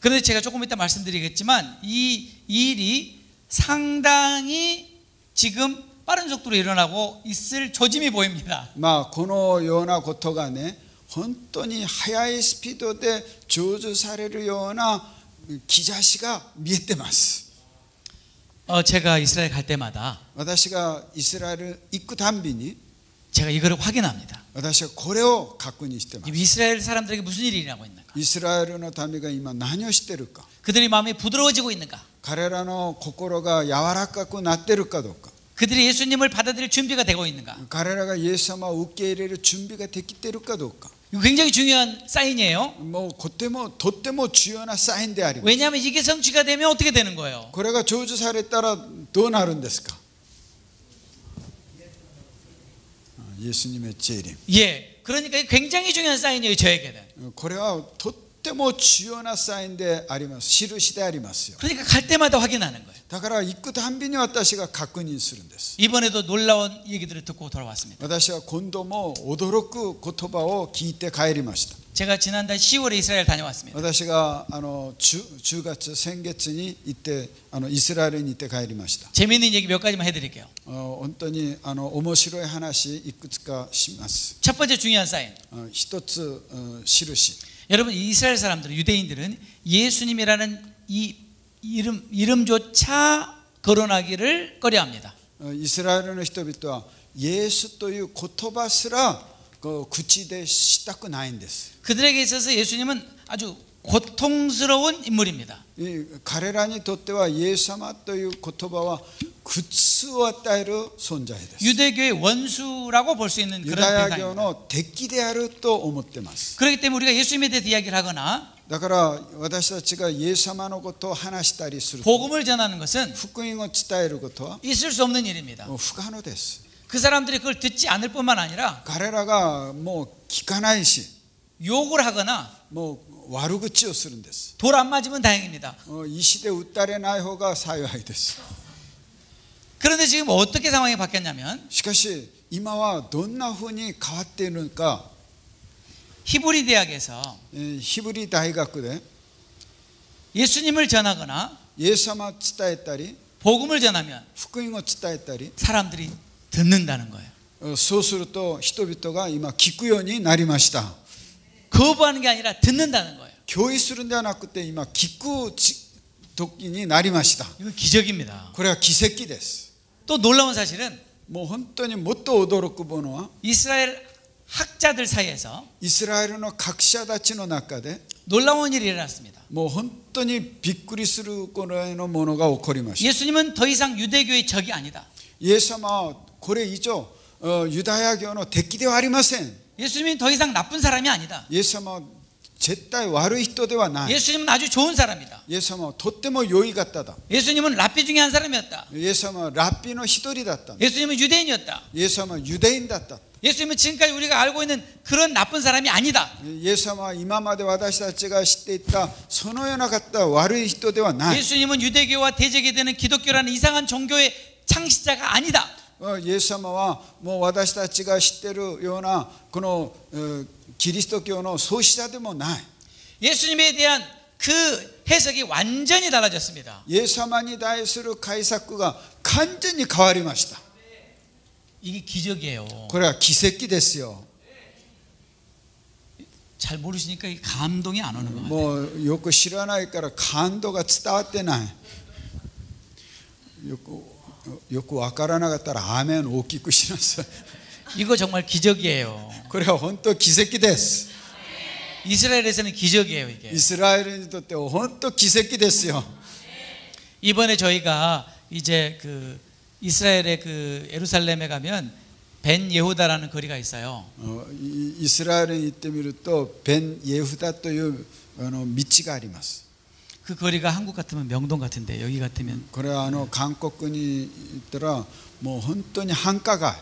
그런데 제가 조금 이따 말씀드리겠지만 이 일이 상당히 지금 빠른 속도로 일어나고 있을 조짐이 보입니다. まあこのようなことがね、本当に速いスピードで成就されるような兆しが見えてます。 제가 이스라엘 갈 때마다 私がイスラエル行くたんびに 제가 이거를 확인합니다. 私はこれを確認してます。 이스라엘 사람들에게 무슨 일이 일어나고 있는가? イスラエルの民が今何をしているか、 그들의 마음이 부드러워지고 있는가? 彼らの心が柔らかくなっているかどうか、 그들이 예수님을 받아들일 준비가 되고 있는가? 彼らがイエス様を受け入れる準備ができているかどうか、 이거 굉장히 중요한 사인이에요. もうとっても重要なサインであります。 왜냐하면 이게 성취가 되면 어떻게 되는 거예요? これが成就されたらどうなるんですか。イエス님의 재림。 예, 그러니까 이게 굉장히 중요한 사인이에요, 저에게는. これはとっても重要なサインであります。印でありますよ。 그러니까 갈 때마다 확인하는 거예요. だから行くたんびに私が確認するんです。 이번에도 놀라운 얘기들을 듣고 돌아왔습니다. 私は今度も驚く言葉を聞いて帰りました。 제가 지난달 10월에 이스라엘 다녀왔습니다. 私が10月先月に行ってイスラエルに行って帰りました。 재미있는 얘기 몇 가지만 해드릴게요. 本当に面白い話いくつかします。 첫 번째 중요한 사인. 一つ印。 여러분, 이스라엘 사람들은, 유대인들은 예수님이라는 이 이름조차 거론하기를 꺼려합니다. イスラエルの人々はイエスという言葉すら口でしたくないんです。 그들에게 있어서 예수님은 아주 고통스러운 인물입니다. 彼らにとってはイエス様という言葉は苦痛を与える存在です。 유대교의 원수라고 볼 수 있는 ユ 그런 ダヤ教 대상입니다. の敵であると思っています。 그렇기 때문에 우리가 예수님에 대해서 이야기를 하거나 だから私たちがイエス様のことを話したりすると、 복음을 전하는 것은 福音を伝えることは 있을 수 없는 일입니다. もう不可能です。 그 사람들이 그걸 듣지 않을 뿐만 아니라 彼らがもう聞かないし、 욕을 하거나 もう悪口をするんです。 돌 안 맞으면 다행입니다. 石で打たれない方が幸いです。 그런데 지금 어떻게 상황이 바뀌었냐면 しかし今はどんなふうに変わっているのか、 히브리 대학에서 ヒブリ大学で 예수님을 전하거나 イエス様を伝えたり 복음을 전하면 福音を伝えたり、 사람들이 듣는다는 거예요. そうすると人々が今聞くようになりました。 거부하는 게 아니라 듣는다는 거예요. 拒否するんではなくて今聞く時になりました。 이건 기적입니다. これは奇跡です。 또 놀라운 사실은 もう本当にもっと驚くものは 이스라엘 학자들 사이에서 イスラエルの学者たちの中で 놀라운 일이 일어났습니다. もう本当にびっくりするくらいのものが起こりました。 예수님은 더 이상 유대교의 적이 아니다. イエス様はこれ以上ユダヤ教の敵ではありません。 예수님은 더 이상 나쁜 사람이 아니다. イエス様は絶対悪い人ではない。 예수님은 아주 좋은 사람이다. イエス様はとっても良い方だ。 예수님은 랍비 중에 한 사람이었다. イエス様はラッピの一人だった。 예수님은 유대인이었다. イエス様はユダヤ人だった。 예수님은 지금까지 우리가 알고 있는 그런 나쁜 사람이 아니다. イエス様は今まで私たちが知っていたそのような方悪い人ではない。 예수님은 유대교와 대적이 되는 기독교라는 이상한 종교의 창시자가 아니다. イエス様はもう私たちが知っているようなこのキリスト教の創始者でもない。 예수님에 대한 그 해석이 완전히 달라졌습니다. イエス様に対する解釈が完全に変わりました。 이게 기적이에요. これは奇跡ですよ。 잘 모르시니까 이 감동이 안 오는 것 같아요. もうよく知らないから感動が伝わってない。よくわからなかったらアーメン大きくしなさい。 이거 정말 기적이에요. これは本当奇跡です。 이스라엘에서는 기적이에요, 이게. イスラエルにとっては本当奇跡ですよ。 이번에 저희가 이제 그 이스라엘의 그 예루살렘에 가면 벤 예후다라는 거리가 있어요. イスラエルに行ってみるとベン・イエフダという道があります。 그 거리가 한국 같으면 명동 같은데 여기 같으면 これは韓国に行ったらもう本当に繁華街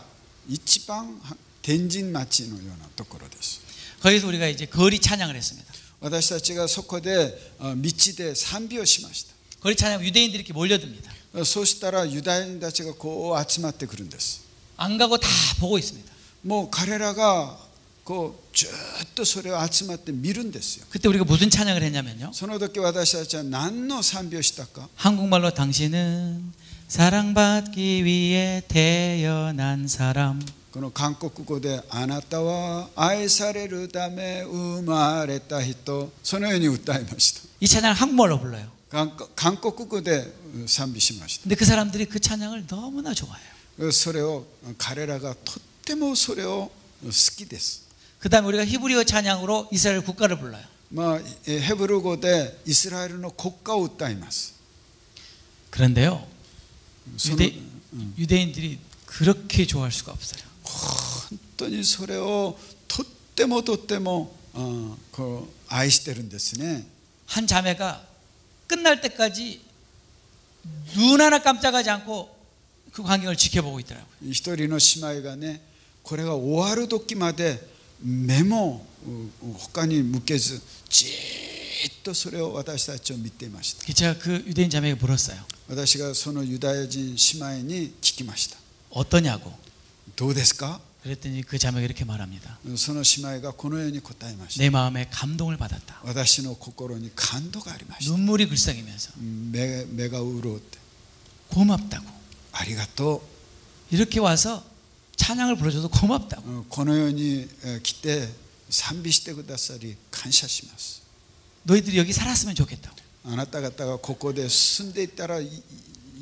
一番天神町のようなところです。 거기서 우리가 이제 거리 찬양을 했습니다. 私たちがそこで道で賛美をしました。 거리 찬양 유대인들이 이렇게 몰려듭니다. そうしたらユダヤ人たちがこう集まってくるんです。 안 가고 다 보고 있습니다. もう彼らがこうずっとそれを集まって見るんですよ。 그때 우리가 무슨 찬양을 했냐면요. その時私たちは何の賛美をしたか。 한국말로 당신은 사랑받기 위해 태어난 사람. この韓国語であなたは愛されるため生まれた人、そのように歌いました。 이 찬양을 한국말로 불러요. 韓国語で賛美しました。 근데 그 사람들이 그 찬양을 너무나 좋아해요. それを彼らがとってもそれを好きです。 그 다음에 우리가 히브리어 찬양으로 이스라엘 국가를 불러요. まあヘブル語でイスラエルの国家を歌います。 그런데요. その 유대인들이 그렇게 좋아할 수가 없어요. 本当にそれをとってもこう愛してるんですね。 한 자매가 끝날 때까지 눈 하나 깜짝하지 않고 그 광경을 지켜보고 있더라고요. 一人の姉妹がね、これが終わる時まで目も他に向けずじっとそれを私たちを見ていました。 제가 그 유대인 자매에게 물었어요. 私がそのユダヤ人姉妹に聞きました。 어떠냐고. どうですか？ 그랬더니 그 자매가 이렇게 말합니다. その姉妹がこのように答えました。 내 마음에 감동을 받았다. 私の心に感動がありました。 눈물이 글썽이면서 目が潤って 고맙다고. ありがと 이렇게 와서 찬양을 불러줘도 고맙다고. う。このように来て賛美してくださり感謝します。 너희들이 여기 살았으면 좋겠다고. あなた方がここで住んでいたらい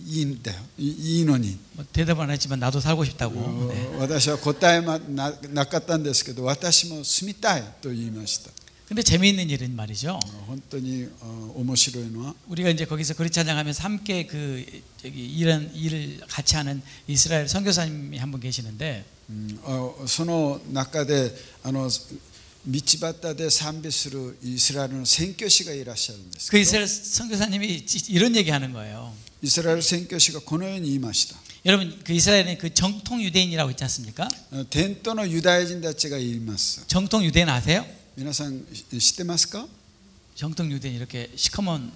いんだよ。いいのに。 뭐 대답 안 했지만 나도 살고 싶다고. 네. 私は答えなかったんですけど、私も住みたいと言いました。 근데 재미있는 일은 말이죠. 本当に面白いのは 우리가 이제 거기서 그리 찬양하면서 함께 그 저기 이런 일을 같이 하는 이스라엘 선교사님이 한 분 계시는데 その中で道端で賛美するイスラエルの宣教師がいらっしゃるんです 그 けど、 이스라엘 선교사님이 이런 얘기하는 거예요. イスラエル宣教師がこのように言いました。 여러분 그 이스라엘에 그 정통 유대인이라고 있지 않습니까? 伝統のユダヤ人たちが言います。 정통 유대인 아세요? 皆さん知ってますか？ 정통 유대인 이렇게 시커먼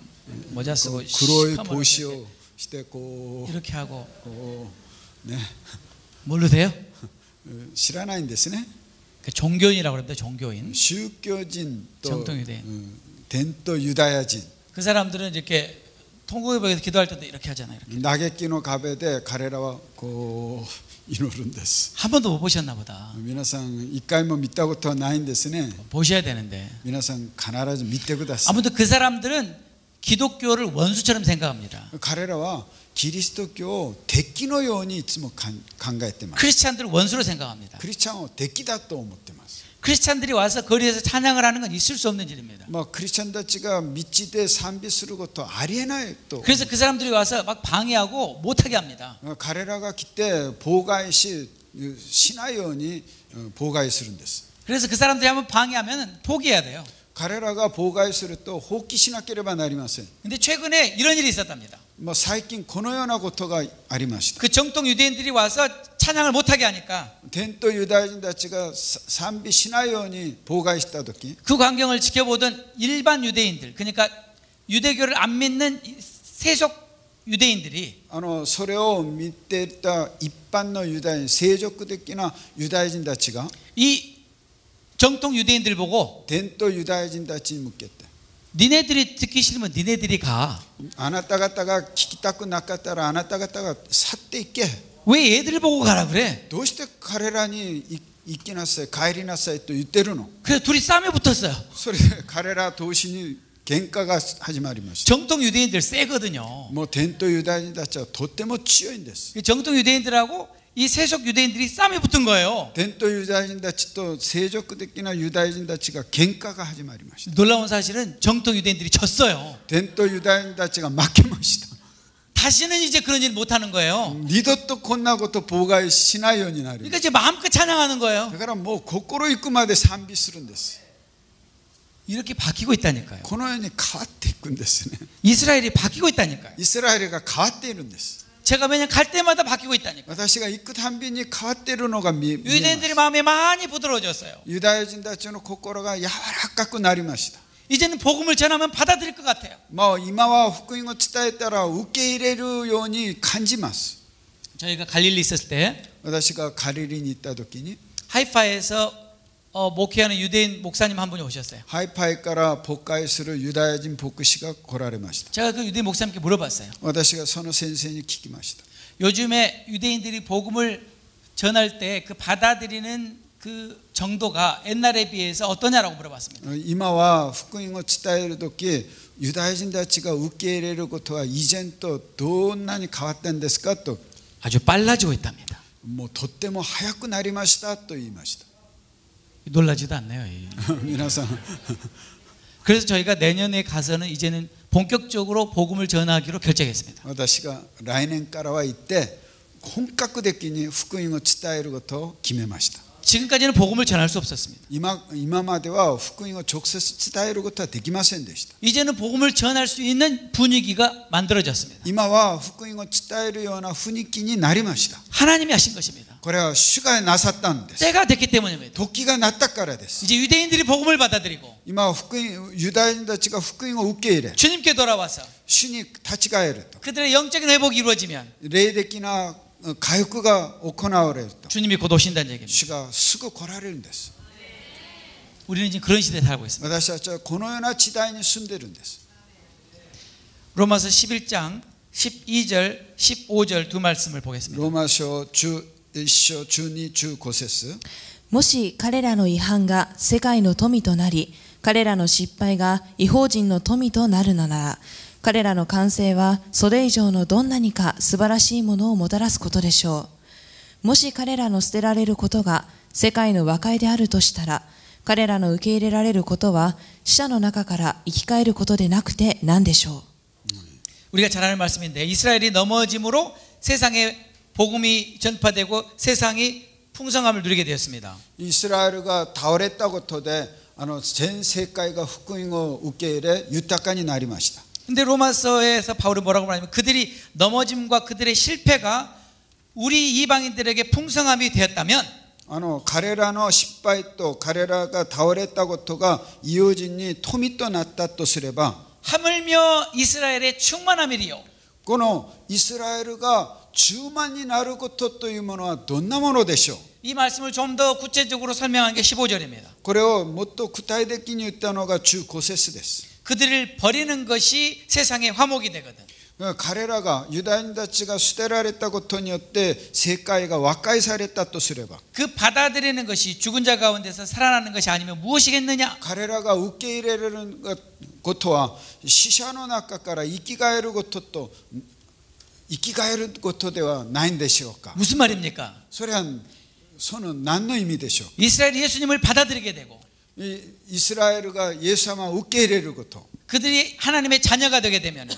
모자 쓰고 黒い 시커먼 帽子 이렇게, をしてこ 이렇게 하고 うね、 모르세요? 知らないんですね。 그 종교인이라고 그럽니다. 종교인. 宗教人と 정통 유대인. 伝統ユダヤ人。 그 사람들은 이렇게 통곡에서 기도할 때도 이렇게 하잖아요. 이렇게. 嘆きの壁で彼らはこう祈るんです。 한 번도 못 보셨나 보다. 皆さん一回も見たことはないんですね。 보셔야 되는데. 皆さん必ず見てください。 아무튼 그 사람들은 기독교를 원수처럼 생각합니다. 彼らはキリスト教を敵のようにいつも考えています。 크리스찬들을 원수로 생각합니다. クリスチャンを敵だと思っています。 크리스찬들이 와서 거리에서 찬양을 하는 건 있을 수 없는 일입니다. クリスチャンたちが道で賛美することはありえないと。 그래서 그 사람들이 와서 막 방해하고 못하게 합니다. 彼らが来て妨害しないように妨害するんです。 그래서 그 사람들이 한번 방해하면 포기해야 돼요. 彼らが妨害すると放棄しなければなりません。 근데 최근에 이런 일이 있었답니다. 最近このようなことがありました。 그 정통 유대인들이 와서 찬양을 못하게 하니까 伝統ユダヤ人たちが賛美しないように妨害したとき、 그 광경을 지켜보던 일반 유대인들, 그러니까 유대교를 안 믿는 세속 유대인들이 それを見ていた一般のユダヤ人、聖俗的なユダヤ人たちが 이 정통 유대인들 보고 伝統ユダヤ人たちに向けて、 니네들이 듣기 싫으면 니네들이 가. あなた方が聞きたくなかったらあなた方が去っていけ。 왜 얘들 보고 가라 그래? どうして彼らに行きなさい、帰りなさいと言ってるの？ 그래서 둘이 싸움에 붙었어요. それで彼ら同士に喧嘩が始まりました。 정통 유대인들 세거든요. もう伝統ユダヤ人たちはとっても強いんです。 정통 유대인들하고 이 세속 유대인들이 싸움에 붙은 거예요. 伝統ユダヤ人たちと聖俗的なユダヤ人たちが喧嘩が始まりました。 놀라운 사실은 정통 유대인들이 졌어요. 伝統ユダヤ人たちが負けました。 다시는 이제 그런 일 못하는 거예요. 二度とこんなこと妨害しないようになる。 그러니까 이제 마음껏 찬양하는 거예요. だからもう心行くまで賛美するんです。 이렇게 바뀌고 있다니까요. このように変わっていくんですね。 이스라엘이 바뀌고 있다니까요. イスラエルが変わっているんです。 제가 매년 갈 때마다 바뀌고 있다니까요. 私が行くたんびに変わっているのが見えます。 유대인들의 마음이 많이 부드러워졌어요. ユダヤ人たちの心が柔らかくなりました。 이제는 복음을 전하면 받아들일 것 같아요. 今は福音を伝えたら受け入れるように感じます。 저희가 갈릴리 있었을 때 私がカリリに行った時に 하이파에서 목회하는 유대인 목사님 한 분이 오셨어요. ハイパイから牧会するユダヤ人牧師が来られました。 제가 그 유대인 목사님께 물어봤어요. 私がその先生に聞きました。 요즘에 유대인들이 복음을 전할 때 그 받아들이는 그 정도가 옛날에 비해서 어떠냐라고 물어봤습니다. 今は福音を伝えるとき、ユダヤ人たちが受け入れることは以前とどんなに変わったんですかと、 아주 빨라지고 있답니다. もうとっても早くなりましたと言いました。 놀라지도 않네요. 皆さん、 그래서 저희가 내년에 가서는 이제는 본격적으로 복음을 전하기로 결정했습니다. 私が来年からは行って本格的に福音を伝えることを決めました。 지금까지는 복음을 전할 수 없었습니다. 今までは福音を直接伝えることはできませんでした。 이제는 복음을 전할 수 있는 분위기가 만들어졌습니다. 今は福音を伝えるような雰囲気になりました。 하나님이 하신 것입니다. これは主がなさったんです。 때가 됐기 때문입니다. 時がなったからです。 이제 유대인들이 복음을 받아들이고 今はユダヤ人たちが福音を受け入れ、 주님께 돌아와서 主に立ち返ると、 그들의 영적인 회복이 이루어지면 霊的な回復が行われると、 주님이 곧 오신다는 얘기입니다. 主がすぐ来られるんです。 우리는 지금 그런 시대에 살고 있습니다. 私たちはこのような時代に住んでいるんです。 로마서 11장 12절 15절 두 말씀을 보겠습니다. ローマ書11章12、15節。もし彼らの違反が世界の富となり、彼らの失敗が異邦人の富となるのなら、彼らの完成はそれ以上のどんなにか素晴らしいものをもたらすことでしょう。もし彼らの捨てられることが世界の和解であるとしたら、彼らの受け入れられることは死者の中から生き返ることでなくて何でしょう。 우리가 잘 아는 말씀인데 이스라엘이 넘어짐으로 세상에 복음이 전파되고 세상이 풍성함을 누리게 되었습니다. イスラエルが倒れたことで、全世界が福音を受け入れ豊かになりました。 근데 로마서에서 바울은 뭐라고 말하냐면 그들이 넘어짐과 그들의 실패가 우리 이방인들에게 풍성함이 되었다면 彼らの失敗と彼らが倒れたことが異邦人に富となったとすれば、 하물며 이스라엘의 충만함이리요. このイスラエルが充満になることというものはどんなものでしょう。 이 말씀을 좀 더 구체적으로 설명한 게 15절입니다. これをもっと具体的に言ったのが15節です。 그들을 버리는 것이 세상의 화목이 되거든. 彼らがユダヤ人たちが捨てられたことによって世界が和解されたとすれば、 그 받아들이는 것이 죽은 자 가운데서 살아나는 것이 아니면 무엇이겠느냐? 彼らが受け入れることは死者の中から生き返ることと生き返ることではないんでしょうか。 무슨 말입니까? それはその何の意味でしょう。 이스라엘이 예수님을 받아들이게 되고 イスラエルがイエス様を受け入れること、 그들이 하나님의 자녀가 되게 되면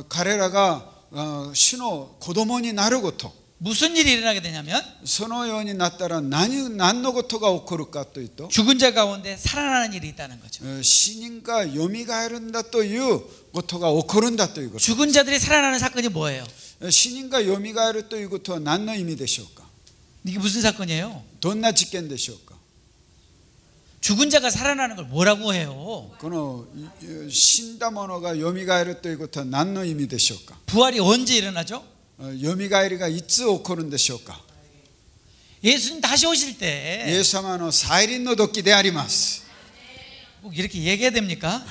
彼らが主の子供になること、 무슨 일이 일어나게 되냐면 そのようになったら何のことが起こるかというと、 죽은 자 가운데 살아나는 일이 있다는 거죠. 死人がよみがえるんだということが起こるんだということ。 죽은 자들이 살아나는 사건이 뭐예요? 死人がよみがえるということは何の意味でしょうか。 이게 무슨 사건이에요? どんな事件でしょうか。 죽은 자가 살아나는 걸 뭐라고 해요? この死んだものがよみがえるということは何の意味でしょうか。 부활이 언제 일어나죠? よみがえりがいつ起こるんでしょうか。 예수님 다시 오실 イ 때 エス様の再臨の時であります。 꼭 이렇게 얘기해야 됩니까?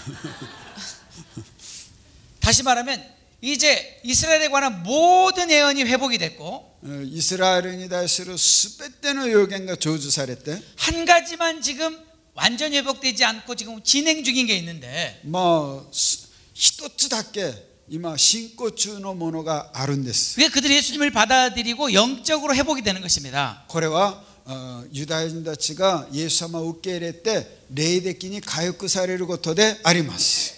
다시 말하면 이제 이스라엘에 관한 모든 예언이 회복이 됐고 イスラエルに対するすべての予言が成就されて、 한 가지만 지금 완전히 회복되지 않고 지금 진행 중인 게 있는데 一つだけ今進行中のものがあるんです。 그게 그들이 예수님을 받아들이고 영적으로 회복이 되는 것입니다. これはユダヤ人たちがイエス様を受け入れて霊的に回復されることであります。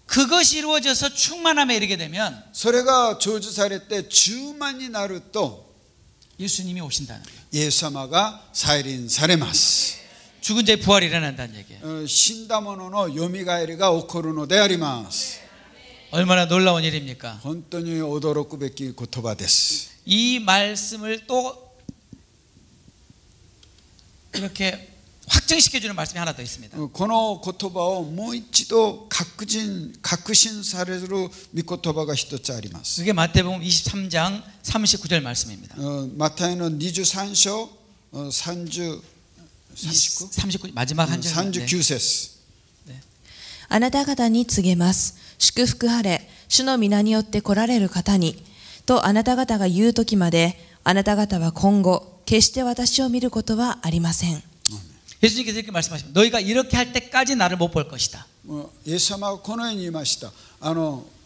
그것이 이루어져서 충만함에 이르게 되면 それが成就されて充満になると 예수님이 오신다는 거예요. イエス様が再臨されます。 죽은 자의 부활이 일어난다는 얘기예요. 死んだ者のよみがえりが起こるのであります。 얼마나 놀라운 일입니까? 本当に驚くべき言葉です。 이 말씀을 또 이렇게 확증시켜주는 말씀이 하나 더 있습니다. この言葉をもう一度確信される御言葉が一つあります。 그게 마태복음 23장 39절 말씀입니다. マタイの23章39 39? 39 마지막 한 절. 39節 あなた方に告げます。祝福晴れ、主の皆によって来られる方に。とあなた方が言う時まで、あなた方は今後、決して私を見ることはありません。 예수님께서 이렇게 말씀하십니다. 너희가 이렇게 할 때까지 나를 못 볼 것이다. イエス様はこのように言いました。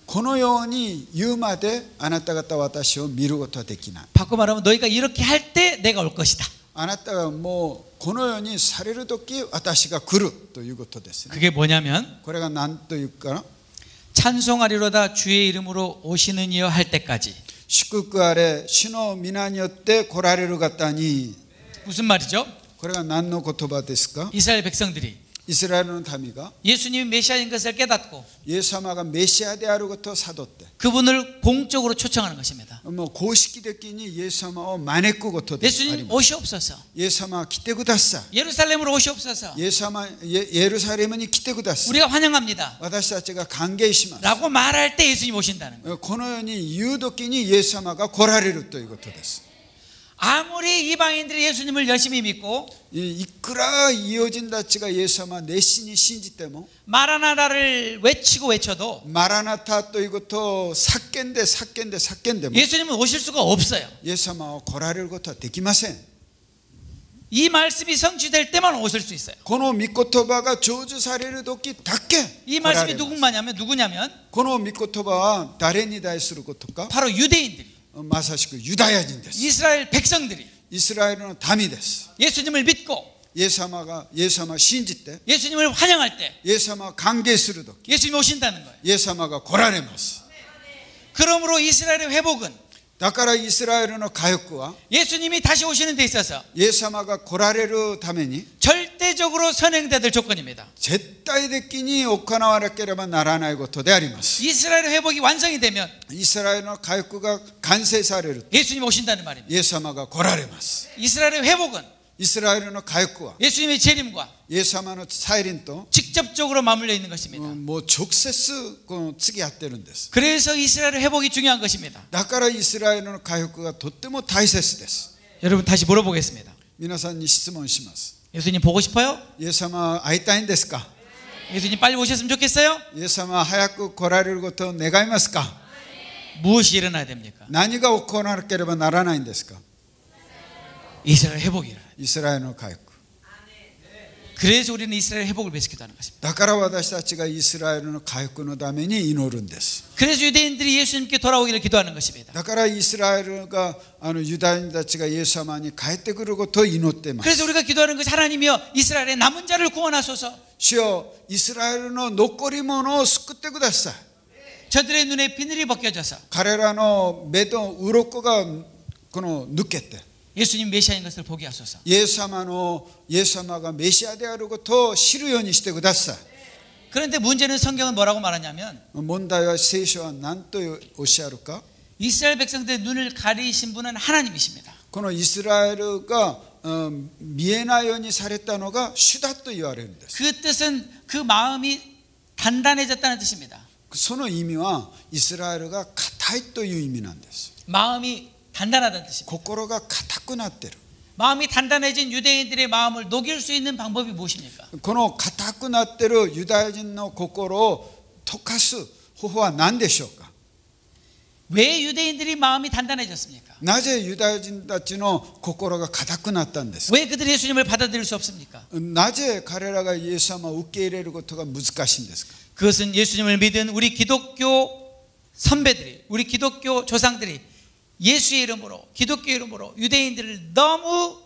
このように言うまであなた方は私を見ることはできない。 바꿔 말하면 너희가 이렇게 할 때 내가 올 것이다. あなたがもうこのようにされるとき私が来るということですね。 그게 뭐냐면 これが何というかな。 찬송하리로다 주의 이름으로 오시는 이여 할 때까지. 祝福あれ主の皆によって来られる方に。 무슨 말이죠? これが何の言葉ですか。 이스라엘 백성들이 イスラエルの民が 예수님이 메시아인 것을 깨닫고 イエス様がメシアであることを悟って 그분을 공적으로 초청하는 것입니다. もう公式的にイエス様を招くことであり 예수님 ます。 오시옵소서. イエス様は来てくださ 예루살렘으로 오시옵소서. い。イエス様エルサレムに来てください。 우리가 환영합니다. 私たちが歓迎します。 라고 말할 때 예수님 오신다는 거예요. このように言う時にイエス様が来られるということです。 아무리 이방인들이 예수님을 열심히 믿고 いくら異邦人たちがイエス様を熱心に信じても 마라나다를 외치고 외쳐도 マラナタということを叫んでも 예수님은 오실 수가 없어요. イエス様は来られることはできません。 이 말씀이 성취될 때만 오실 수 있어요. この御言葉が成就される時だけ 이 来ら 말씀이 れます。 누구냐면 この御言葉は誰に対することか。 바로 유대인들이 まさしくユダヤ人です。 이스라엘 백성들이 イスラエルの民です。 예수님을 믿고 イエス様を信じて 예수님을 환영할 때 イエス様を歓迎する時 예수님이 오신다는 거예요. イエス様が来られます。 그러므로 이스라엘의 회복은 だからイスラエルの回復は 예수님이 다시 오시는 데 있어서 イエス様が来られるために 절대적으로 선행돼야 될 조건입니다. 絶対的に行わなければならないことであります。 이스라엘의 회복이 완성이 되면 イスラエルの回復が完成される 예수님이 오신다는 말입니다. イエス様が来られます。 이스라엘의 회복은 イスラエルの回復は 예수님의 재림과 イエス様の再臨と 직접적으로 맞물려 있는 것입니다. もう直接付き合ってるんです。 그래서 이스라엘의 회복이 중요한 것입니다. だからイスラエルの回復がとっても大切です。 여러분 다시 물어보겠습니다. 皆さんに質問します。 예수님 보고 싶어요? イエス様は会いたいんですか。 예수님 빨리 오셨으면 좋겠어요? イエス様は早く来られることを願いますか。 무엇이 일어나야 됩니까? 何が行わなければならないんですか。 이스라엘 회복이 일어나요. イスラエルの回復。 그래서 우리는 이스라엘 회복을 위해서 기도하는 것입니다. だから私たちがイスラエルの回復のために祈るんです。 그래서 유대인들이 예수님께 돌아오기를 기도하는 것입니다. だからイスラエルがユダヤ人たちがイエス様に帰ってくることを祈っています。 그래서 우리가 기도하는 것이 하나님이여 이스라엘의 남은 자를 구원하소서. 主よイスラエルの残り物を救ってください。 저들의 눈에 비늘이 벗겨져서 彼らの目の鱗が抜けて 예수님 메시아인 것을 보게 하소서. イエス様がメシアであることを知るようにしてください。 그런데 문제는 성경은 뭐라고 말하냐면 問題は聖書は何とおっしゃるか。 이스라엘 백성들의 눈을 가리신 분은 하나님이십니다. このイスラエルが見えないようにされたのが主だと言われるんです。 그 뜻은 그 마음이 단단해졌다는 뜻입니다. その意味はイスラエルが硬いという意味なんです。 마음이 단단하다는 뜻입니다. 心が硬くなっている。 마음이 단단해진 유대인들의 마음을 녹일 수 있는 방법이 무엇입니까? この硬くなっているユダヤ人の心を溶かす方法は何でしょうか。 왜 유대인들이 마음이 단단해졌습니까? なぜユダヤ人たちの心が硬くなったんですか。 왜 그들이 예수님을 받아들일 수 없습니까? なぜ彼らがイエス様を受け入れることが難しいんですか。 그것은 예수님을 믿은 우리 기독교 선배들이, 우리 기독교 조상들이 예수의 이름으로, 기독교 이름으로 유대인들을 너무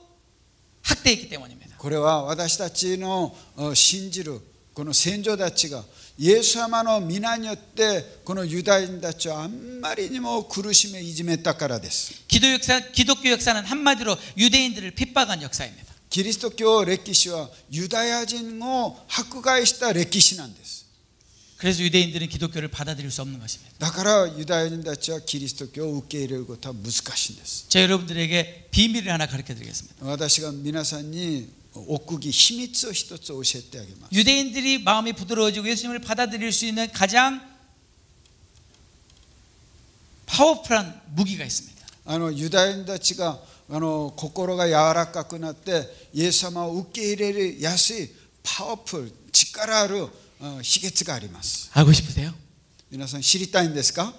학대했기 때문입니다. これは私たちの信じるこの先祖たちがイエス様の皆によってこのユダヤ人たちをあんまりにも苦しめいじめたからです。 기독교 역사는 한마디로 유대인들을 핍박한 역사입니다. キリスト教歴史はユダヤ人を迫害した歴史なんです。 그래서 유대인들은 기독교를 받아들일 수 없는 것입니다. だからユダヤ人たちはキリスト教を受け入れることは難しいんです。 제가 여러분들에게 비밀을 하나 가르쳐 드리겠습니다. 私が皆さんに奥義秘密を一つ教えてあげます。 유대인들이 마음이 부드러워지고 예수님을 받아들일 수 있는 가장 파워풀한 무기가 있습니다. ユダヤ人たちが心が柔らかくなってイエス様を受け入れやすいパワフル力ある秘訣があります。 알고 싶으세요? 皆さん知りたいんですか？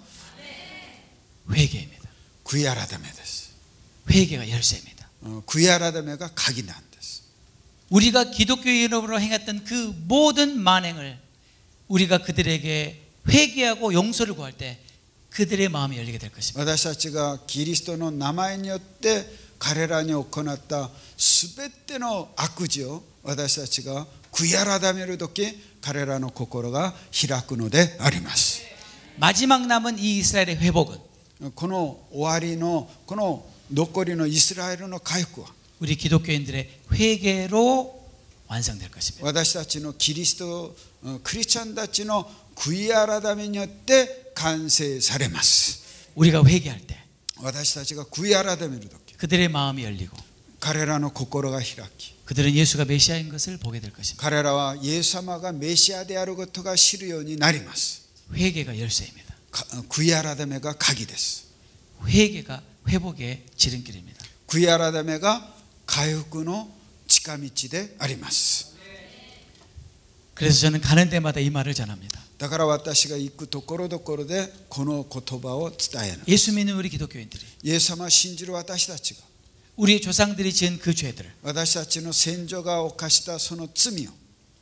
회개입니다. 悔い改めです。 회개가 열쇠입니다. 悔い改めが鍵なんです。 우리가 기독교인으로 행했던 그 모든 만행을 우리가 그들에게 회개하고 용서를 구할 때 그들의 마음이 열리게 될 것입니다. 私たちがキリストの名前によって彼らに行ったすべての悪事を私たちが悔い改めるとき彼らの心が開くのであります。 마지막 남은 이 이스라엘의 회복은 この終わりのこの残りのイスラエルの回復は 우리 기독교인들의 회개로 완성될 것입니다. 私たちのキリストクリスチャンたちの悔い改めによって完成されます。 우리가 회개할 때 私たちが悔い改めるとき 그들의 마음이 열리고 彼らの心が開き 그들은 예수가 메시아인 것을 보게 될 것입니다. 彼らはイエス様がメシアであることが知るようになります。 회개가 열쇠입니다. 悔い改めが鍵です。 회개가 회복의 지름길입니다. 悔い改めが回復の近道であります。 그래서 저는 가는 데마다 이 말을 전합니다. だから私が行くところどころでこの言葉を伝える。 예수 믿는 우리 기독교인들이 イエス様を信じる私たちが 우리의 조상들이 지은 그 죄들 私たちの先祖が犯したその罪を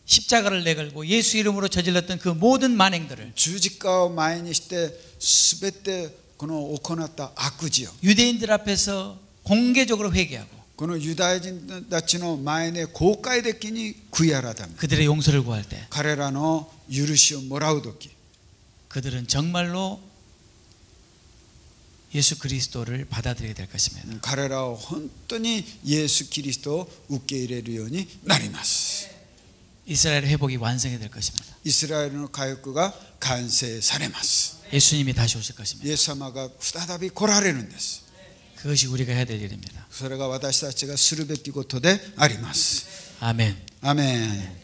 십자가를 내걸고 예수 이름으로 저질렀던 그 모든 만행들을 十字架を前にして全てこの行った悪事を 유대인들 앞에서 공개적으로 회개하고 このユダヤ人たちの前で公開的に悔い改め 그들의 용서를 구할 때 彼らの許しをもらうとき 그들은 정말로 예수 그리스도를 받아들이게 될 것입니다. 彼らは本当にイエス・キリストを受け入れるようになります。 이스라엘 회복이 완성이 될 것입니다. イスラエルの回復が完成されます。 예수님이 다시 오실 것입니다. イエス様が再び来られるんです。 그것이 우리가 해야 될 일입니다. それが私たちがするべきことであります。 아멘. アメン。